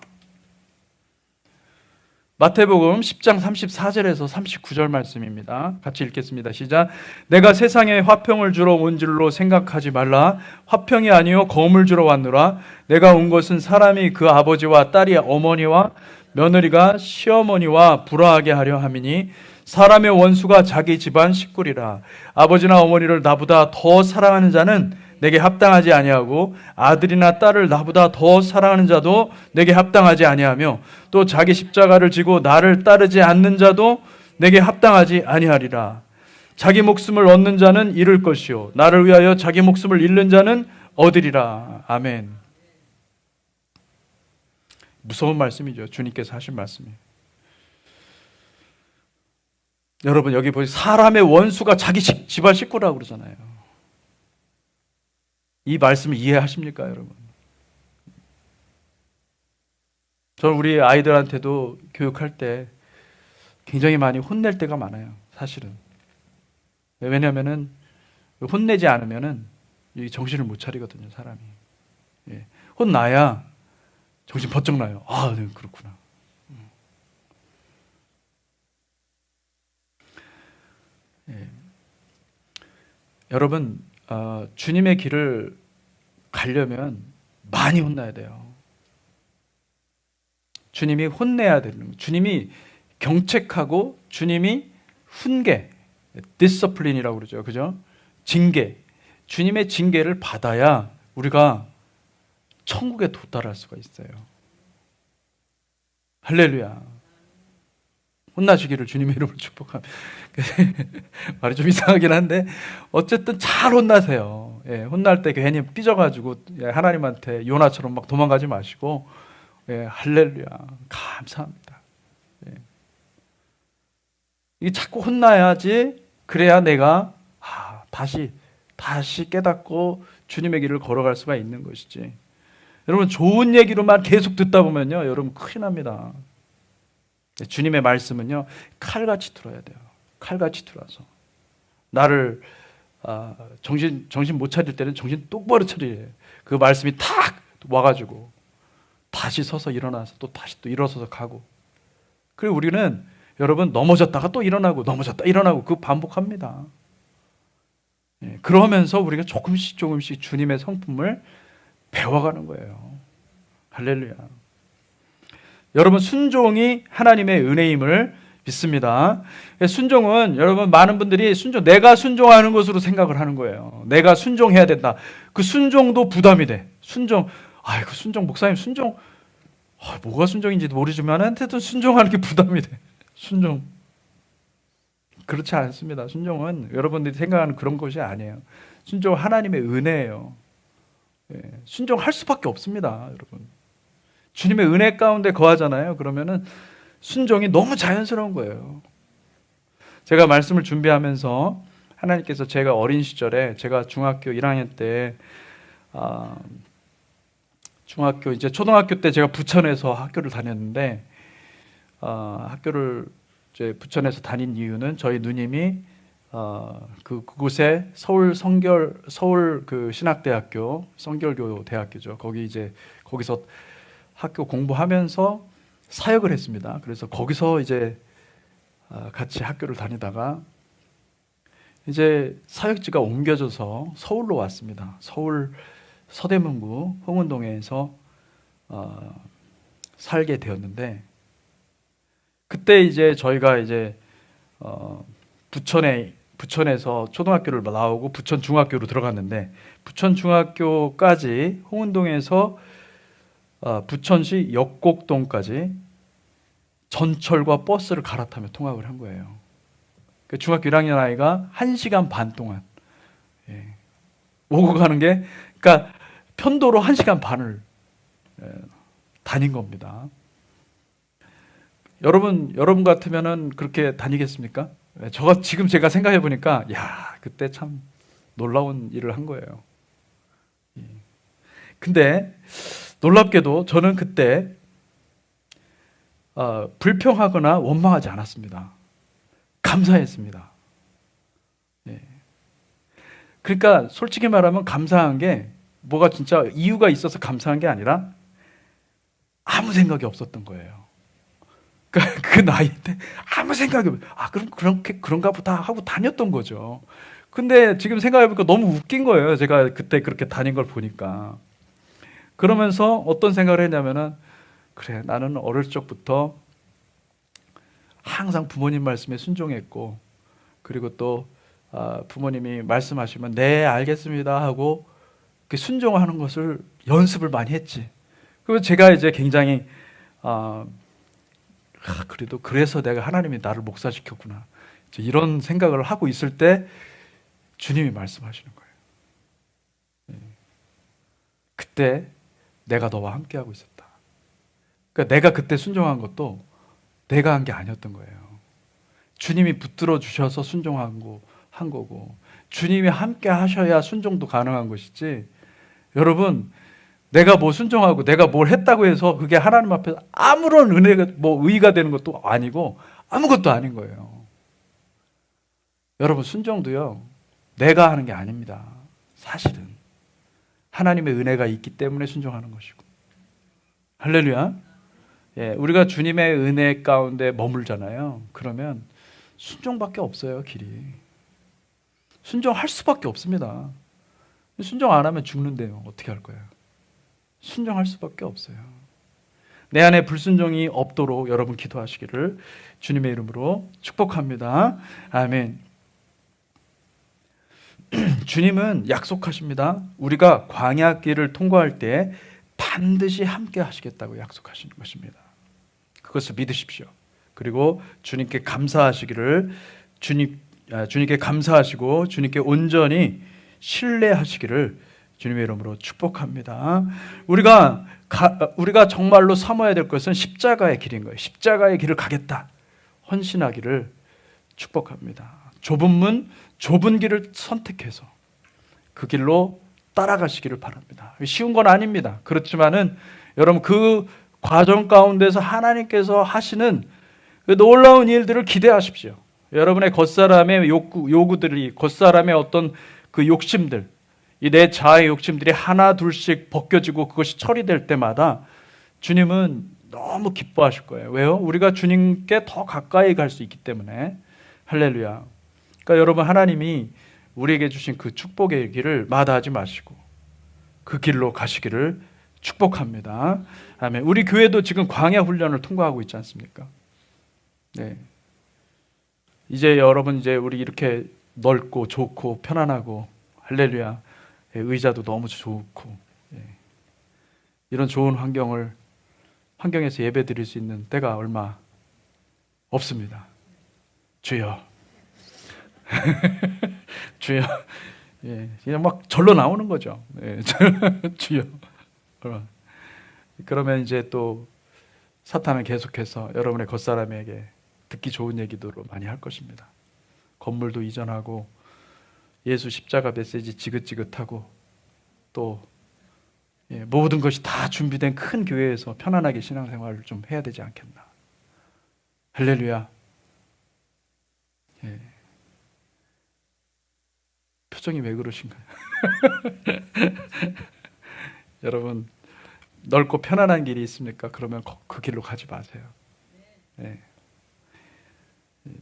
마태복음 10장 34절에서 39절 말씀입니다. 같이 읽겠습니다. 시작. 내가 세상에 화평을 주러 온 줄로 생각하지 말라. 화평이 아니요 검을 주러 왔노라. 내가 온 것은 사람이 그 아버지와 딸이 어머니와 며느리가 시어머니와 불화하게 하려 함이니 사람의 원수가 자기 집안 식구리라. 아버지나 어머니를 나보다 더 사랑하는 자는 내게 합당하지 아니하고 아들이나 딸을 나보다 더 사랑하는 자도 내게 합당하지 아니하며 또 자기 십자가를 지고 나를 따르지 않는 자도 내게 합당하지 아니하리라. 자기 목숨을 얻는 자는 잃을 것이요 나를 위하여 자기 목숨을 잃는 자는 얻으리라. 아멘. 무서운 말씀이죠. 주님께서 하신 말씀이에요. 여러분 여기 보세요. 사람의 원수가 자기 집안 식구라고 그러잖아요. 이 말씀을 이해하십니까, 여러분? 저는 우리 아이들한테도 교육할 때 굉장히 많이 혼낼 때가 많아요, 사실은. 왜냐하면은 혼내지 않으면은 정신을 못 차리거든요, 사람이. 예. 혼나야 정신 번쩍 나요. 아, 네, 그렇구나. 예. 여러분, 주님의 길을 가려면 많이 혼나야 돼요. 주님이 혼내야 되는 거예요. 주님이 경책하고 주님이 훈계, 디서플린이라고 그러죠. 그죠? 징계. 주님의 징계를 받아야 우리가 천국에 도달할 수가 있어요. 할렐루야. 혼나시기를 주님의 이름으로 축복합니다. 말이 좀 이상하긴 한데 어쨌든 잘 혼나세요. 예, 혼날 때 괜히 삐져가지고 하나님한테 요나처럼 막 도망가지 마시고 예, 할렐루야 감사합니다. 예. 이게 자꾸 혼나야지 그래야 내가 다시 깨닫고 주님의 길을 걸어갈 수가 있는 것이지. 여러분 좋은 얘기로만 계속 듣다 보면요 여러분 큰일 납니다. 주님의 말씀은요 칼같이 들어야 돼요. 칼같이 들어서 나를 정신 못 차릴 때는 정신 똑바로 차리래. 그 말씀이 탁 와가지고 다시 서서 일어나서 또 다시 또 일어서서 가고. 그리고 우리는 여러분 넘어졌다가 또 일어나고 넘어졌다 일어나고 그 반복합니다. 예, 그러면서 우리가 조금씩 주님의 성품을 배워가는 거예요. 할렐루야. 여러분 순종이 하나님의 은혜임을 믿습니다. 순종은 여러분 많은 분들이 내가 순종하는 것으로 생각을 하는 거예요. 내가 순종해야 된다. 그 순종도 부담이 돼. 순종 목사님 순종 뭐가 순종인지도 모르지만 한테도 순종하는 게 부담이 돼. 순종 그렇지 않습니다. 순종은 여러분들이 생각하는 그런 것이 아니에요. 순종은 하나님의 은혜예요. 순종할 수밖에 없습니다, 여러분. 주님의 은혜 가운데 거하잖아요. 그러면은 순종이 너무 자연스러운 거예요. 제가 말씀을 준비하면서 하나님께서 제가 어린 시절에 제가 중학교 1학년 때 초등학교 때 제가 부천에서 학교를 다녔는데 학교를 이제 부천에서 다닌 이유는 저희 누님이 그곳에 서울 그 신학대학교 성결교 대학교죠. 거기서 학교 공부하면서 사역을 했습니다. 그래서 거기서 이제 같이 학교를 다니다가 이제 사역지가 옮겨져서 서울로 왔습니다. 서울 서대문구 홍은동에서 살게 되었는데 그때 이제 저희가 이제 부천에서 초등학교를 나오고 부천 중학교로 들어갔는데 부천 중학교까지 홍은동에서 부천시 역곡동까지 전철과 버스를 갈아타며 통학을 한 거예요. 중학교 1학년 아이가 1시간 반 동안 오고 가는 게 그러니까 편도로 1시간 반을 다닌 겁니다. 여러분 같으면은 그렇게 다니겠습니까? 지금 제가 생각해 보니까 그때 참 놀라운 일을 한 거예요. 근데 놀랍게도 저는 그때 불평하거나 원망하지 않았습니다. 감사했습니다. 그러니까 솔직히 말하면 감사한 게 뭐가 진짜 이유가 있어서 감사한 게 아니라 아무 생각이 없었던 거예요. 그 나이 때 아무 생각이 없어요. 그럼 그런가 보다 하고 다녔던 거죠. 근데 지금 생각해보니까 너무 웃긴 거예요. 제가 그때 그렇게 다닌 걸 보니까. 그러면서 어떤 생각을 했냐면은, 그래, 나는 어릴 적부터 항상 부모님 말씀에 순종했고, 그리고 또 부모님이 말씀하시면 네 알겠습니다 하고 순종하는 것을 연습을 많이 했지. 그래서 제가 이제 굉장히 그래도 그래서 내가 하나님이 나를 목사시켰구나, 이런 생각을 하고 있을 때 주님이 말씀하시는 거예요. 그때 내가 너와 함께하고 있었다. 그러니까 내가 그때 순종한 것도 내가 한 게 아니었던 거예요. 주님이 붙들어 주셔서 순종한 거고, 주님이 함께 하셔야 순종도 가능한 것이지, 여러분, 내가 뭐 순종하고 내가 뭘 했다고 해서 그게 하나님 앞에서 아무런 은혜가, 의의가 되는 것도 아니고 아무것도 아닌 거예요. 여러분, 순종도요, 내가 하는 게 아닙니다. 사실은 하나님의 은혜가 있기 때문에 순종하는 것이고. 할렐루야. 우리가 주님의 은혜 가운데 머물잖아요. 그러면 순종밖에 없어요, 길이. 순종할 수밖에 없습니다. 순종 안 하면 죽는데요. 어떻게 할 거예요? 순종할 수밖에 없어요. 내 안에 불순종이 없도록 여러분 기도하시기를 주님의 이름으로 축복합니다. 아멘. 주님은 약속하십니다. 우리가 광야길을 통과할 때 반드시 함께 하시겠다고 약속하시는 것입니다. 그것을 믿으십시오. 그리고 주님께 감사하시기를, 주님께 감사하시고 주님께 온전히 신뢰하시기를 주님의 이름으로 축복합니다. 우리가 정말로 삼아야 될 것은 십자가의 길인 거예요. 십자가의 길을 가겠다, 헌신하기를 축복합니다. 좁은 문, 좁은 길을 선택해서 그 길로 따라가시기를 바랍니다. 쉬운 건 아닙니다. 그렇지만은 여러분, 그 과정 가운데서 하나님께서 하시는 그 놀라운 일들을 기대하십시오. 여러분의 겉사람의 요구들이, 겉사람의 어떤 그 욕심들, 이 내 자아의 욕심들이 하나 둘씩 벗겨지고 그것이 처리될 때마다 주님은 너무 기뻐하실 거예요. 왜요? 우리가 주님께 더 가까이 갈 수 있기 때문에. 할렐루야. 그러니까 여러분, 하나님이 우리에게 주신 그 축복의 길을 마다하지 마시고 그 길로 가시기를 축복합니다. 아멘. 우리 교회도 지금 광야 훈련을 통과하고 있지 않습니까? 네. 이제 여러분, 우리 이렇게 넓고 좋고 편안하고, 할렐루야, 의자도 너무 좋고, 이런 좋은 환경에서 예배 드릴 수 있는 때가 얼마 없습니다. 주여. 주여. 그냥 막 절로 나오는 거죠. 주여. 그러면 이제 또 사탄은 계속해서 여러분의 겉사람에게 듣기 좋은 얘기들을 많이 할 것입니다. 건물도 이전하고 예수 십자가 메시지 지긋지긋하고 또 모든 것이 다 준비된 큰 교회에서 편안하게 신앙생활을 좀 해야 되지 않겠나. 할렐루야. 표정이 왜 그러신가요? 여러분, 넓고 편안한 길이 있습니까? 그러면 그 길로 가지 마세요.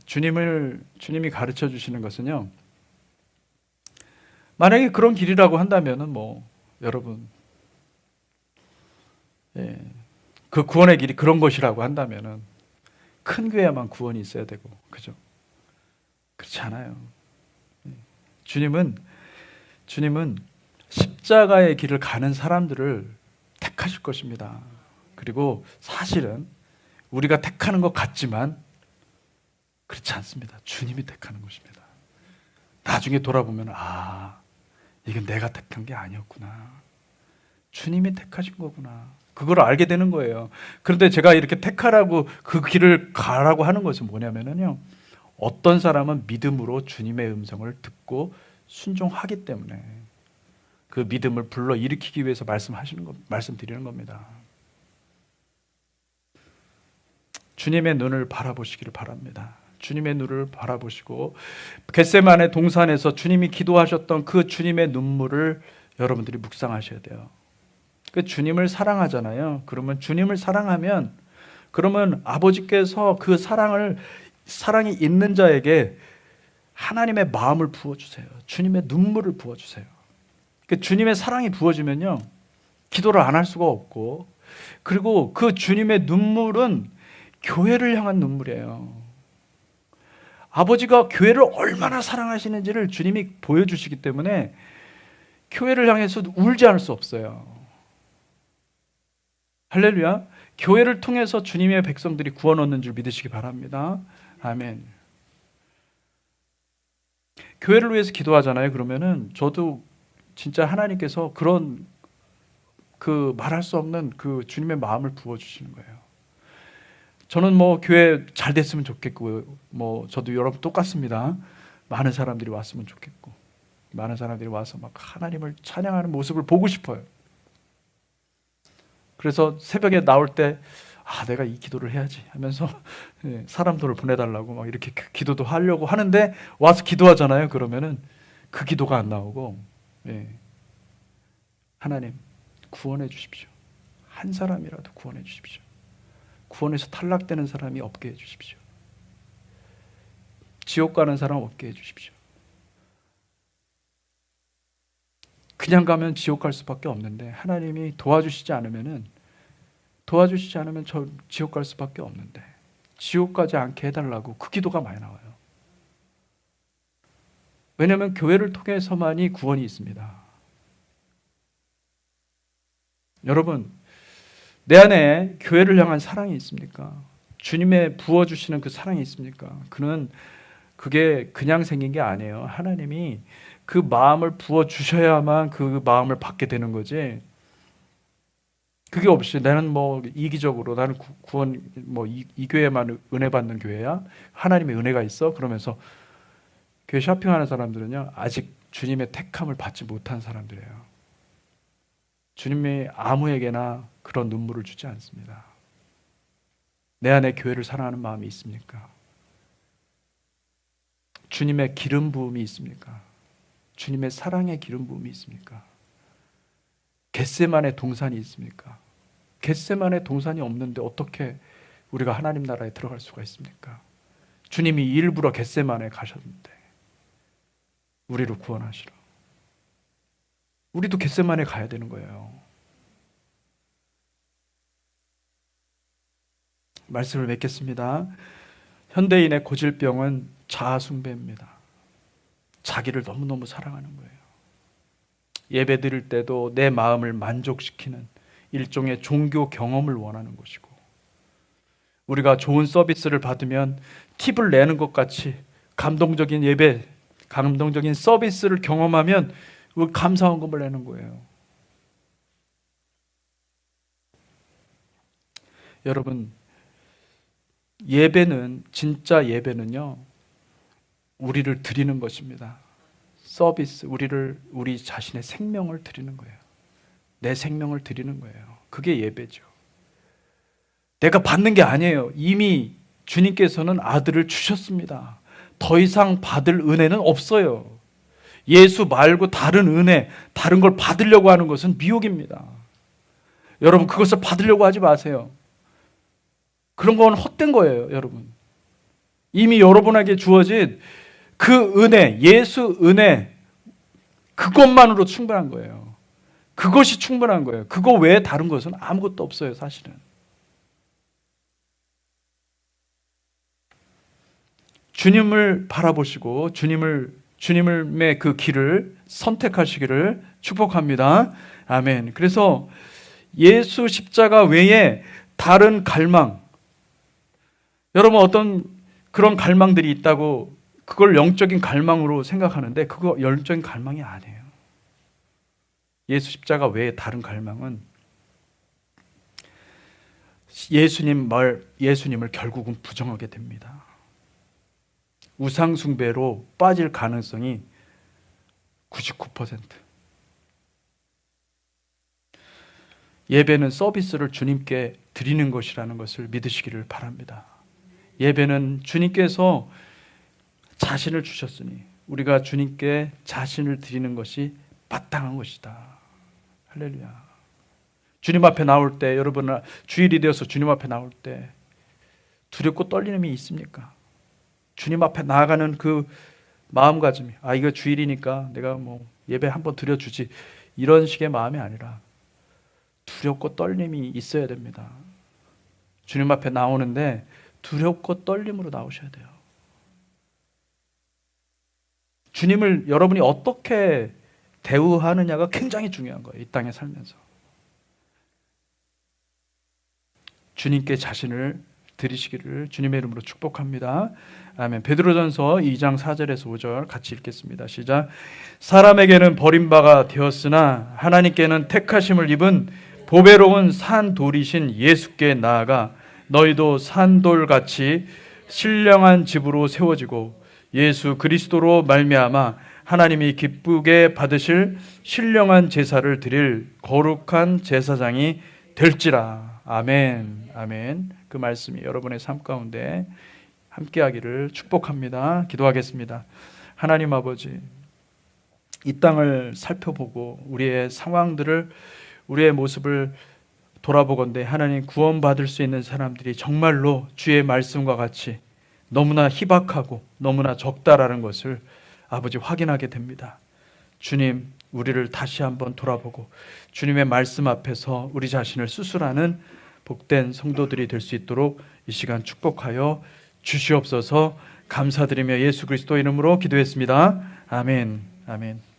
주님이 가르쳐 주시는 것은요, 만약에 그런 길이라고 한다면은 여러분, 그 구원의 길이 그런 것이라고 한다면은 큰 교회만 구원이 있어야 되고, 그죠? 그렇지 않아요. 주님은 십자가의 길을 가는 사람들을 택하실 것입니다. 그리고 사실은 우리가 택하는 것 같지만 그렇지 않습니다. 주님이 택하는 것입니다. 나중에 돌아보면 이건 내가 택한 게 아니었구나. 주님이 택하신 거구나. 그걸 알게 되는 거예요. 그런데 제가 이렇게 택하라고 그 길을 가라고 하는 것은 뭐냐면요, 어떤 사람은 믿음으로 주님의 음성을 듣고 순종하기 때문에 그 믿음을 불러 일으키기 위해서 말씀드리는 겁니다. 주님의 눈을 바라보시기를 바랍니다. 주님의 눈을 바라보시고 겟세마네 동산에서 주님이 기도하셨던 그 주님의 눈물을 여러분들이 묵상하셔야 돼요. 그 주님을 사랑하잖아요. 그러면 주님을 사랑하면 그러면 아버지께서 그 사랑이 있는 자에게 하나님의 마음을 부어주세요. 주님의 눈물을 부어주세요. 주님의 사랑이 부어지면요, 기도를 안 할 수가 없고, 그리고 그 주님의 눈물은 교회를 향한 눈물이에요. 아버지가 교회를 얼마나 사랑하시는지를 주님이 보여주시기 때문에 교회를 향해서 울지 않을 수 없어요. 할렐루야. 교회를 통해서 주님의 백성들이 구원 얻는 줄 믿으시기 바랍니다. 아멘. 교회를 위해서 기도하잖아요. 그러면은 저도 진짜 하나님께서 그런 말할 수 없는 그 주님의 마음을 부어주시는 거예요. 저는 교회 잘 됐으면 좋겠고, 저도 여러분 똑같습니다. 많은 사람들이 왔으면 좋겠고, 많은 사람들이 와서 막 하나님을 찬양하는 모습을 보고 싶어요. 그래서 새벽에 나올 때, 내가 이 기도를 해야지 하면서 사람들을 보내달라고 막 이렇게 기도도 하려고 하는데, 와서 기도하잖아요. 그러면은 그 기도가 안 나오고, 하나님 구원해 주십시오. 한 사람이라도 구원해 주십시오. 구원에서 탈락되는 사람이 없게 해 주십시오. 지옥 가는 사람 없게 해 주십시오. 그냥 가면 지옥 갈 수밖에 없는데, 하나님이 도와주시지 않으면 저 지옥 갈 수밖에 없는데, 지옥 가지 않게 해달라고 그 기도가 많이 나와요. 왜냐하면 교회를 통해서만이 구원이 있습니다. 여러분, 내 안에 교회를 향한 사랑이 있습니까? 주님의 부어주시는 그 사랑이 있습니까? 그게 그냥 생긴 게 아니에요. 하나님이 그 마음을 부어주셔야만 그 마음을 받게 되는 거지, 그게 없이 나는 이기적으로 나는 구원 이 교회만 은혜 받는 교회야? 하나님의 은혜가 있어? 그러면서 교회 쇼핑하는 사람들은요, 아직 주님의 택함을 받지 못한 사람들이에요. 주님이 아무에게나 그런 눈물을 주지 않습니다. 내 안에 교회를 사랑하는 마음이 있습니까? 주님의 기름 부음이 있습니까? 주님의 사랑의 기름 부음이 있습니까? 겟세마네 동산이 있습니까? 겟세마네 동산이 없는데 어떻게 우리가 하나님 나라에 들어갈 수가 있습니까? 주님이 일부러 겟세마네 가셨는데 우리를 구원하시러. 우리도 겟세마네 가야 되는 거예요. 말씀을 맺겠습니다. 현대인의 고질병은 자아숭배입니다. 자기를 너무너무 사랑하는 거예요. 예배 드릴 때도 내 마음을 만족시키는 일종의 종교 경험을 원하는 것이고, 우리가 좋은 서비스를 받으면 팁을 내는 것 같이 감동적인 예배, 감동적인 서비스를 경험하면 감사원금을 내는 거예요. 여러분, 예배는, 진짜 예배는요, 우리를 드리는 것입니다. 서비스, 우리 자신의 생명을 드리는 거예요. 내 생명을 드리는 거예요. 그게 예배죠. 내가 받는 게 아니에요. 이미 주님께서는 아들을 주셨습니다. 더 이상 받을 은혜는 없어요. 예수 말고 다른 은혜, 다른 걸 받으려고 하는 것은 미혹입니다. 여러분, 그것을 받으려고 하지 마세요. 그런 건 헛된 거예요, 여러분. 이미 여러분에게 주어진 그 은혜, 예수 은혜, 그것만으로 충분한 거예요. 그것이 충분한 거예요. 그거 외에 다른 것은 아무것도 없어요, 사실은. 주님을 바라보시고 주님의 그 길을 선택하시기를 축복합니다. 아멘. 그래서 예수 십자가 외에 다른 갈망, 여러분 어떤 그런 갈망들이 있다고 그걸 영적인 갈망으로 생각하는데 그거 영적인 갈망이 아니에요. 예수 십자가 외에 다른 갈망은 예수님을 결국은 부정하게 됩니다. 우상 숭배로 빠질 가능성이 99%. 예배는 서비스를 주님께 드리는 것이라는 것을 믿으시기를 바랍니다. 예배는 주님께서 자신을 주셨으니 우리가 주님께 자신을 드리는 것이 마땅한 것이다. 할렐루야. 주님 앞에 나올 때, 여러분 주일이 되어서 주님 앞에 나올 때 두렵고 떨림이 있습니까? 주님 앞에 나아가는 그 마음가짐이, 이거 주일이니까 내가 뭐 예배 한번 드려주지, 이런 식의 마음이 아니라 두렵고 떨림이 있어야 됩니다. 주님 앞에 나오는데 두렵고 떨림으로 나오셔야 돼요. 주님을 여러분이 어떻게 대우하느냐가 굉장히 중요한 거예요. 이 땅에 살면서 주님께 자신을 드리시기를 주님의 이름으로 축복합니다. 아멘. 베드로전서 2장 4절에서 5절 같이 읽겠습니다. 시작. 사람에게는 버림바가 되었으나 하나님께는 택하심을 입은 보배로운 산돌이신 예수께 나아가 너희도 산돌같이 신령한 집으로 세워지고 예수 그리스도로 말미암아 하나님이 기쁘게 받으실 신령한 제사를 드릴 거룩한 제사장이 될지라. 아멘. 아멘. 그 말씀이 여러분의 삶 가운데 함께하기를 축복합니다. 기도하겠습니다. 하나님 아버지, 이 땅을 살펴보고 우리의 상황들을, 우리의 모습을 돌아보건대 하나님, 구원받을 수 있는 사람들이 정말로 주의 말씀과 같이 너무나 희박하고 너무나 적다라는 것을 아버지 확인하게 됩니다. 주님, 우리를 다시 한번 돌아보고 주님의 말씀 앞에서 우리 자신을 수술하는 복된 성도들이 될 수 있도록 이 시간 축복하여 주시옵소서. 감사드리며 예수 그리스도 이름으로 기도했습니다. 아멘. 아멘.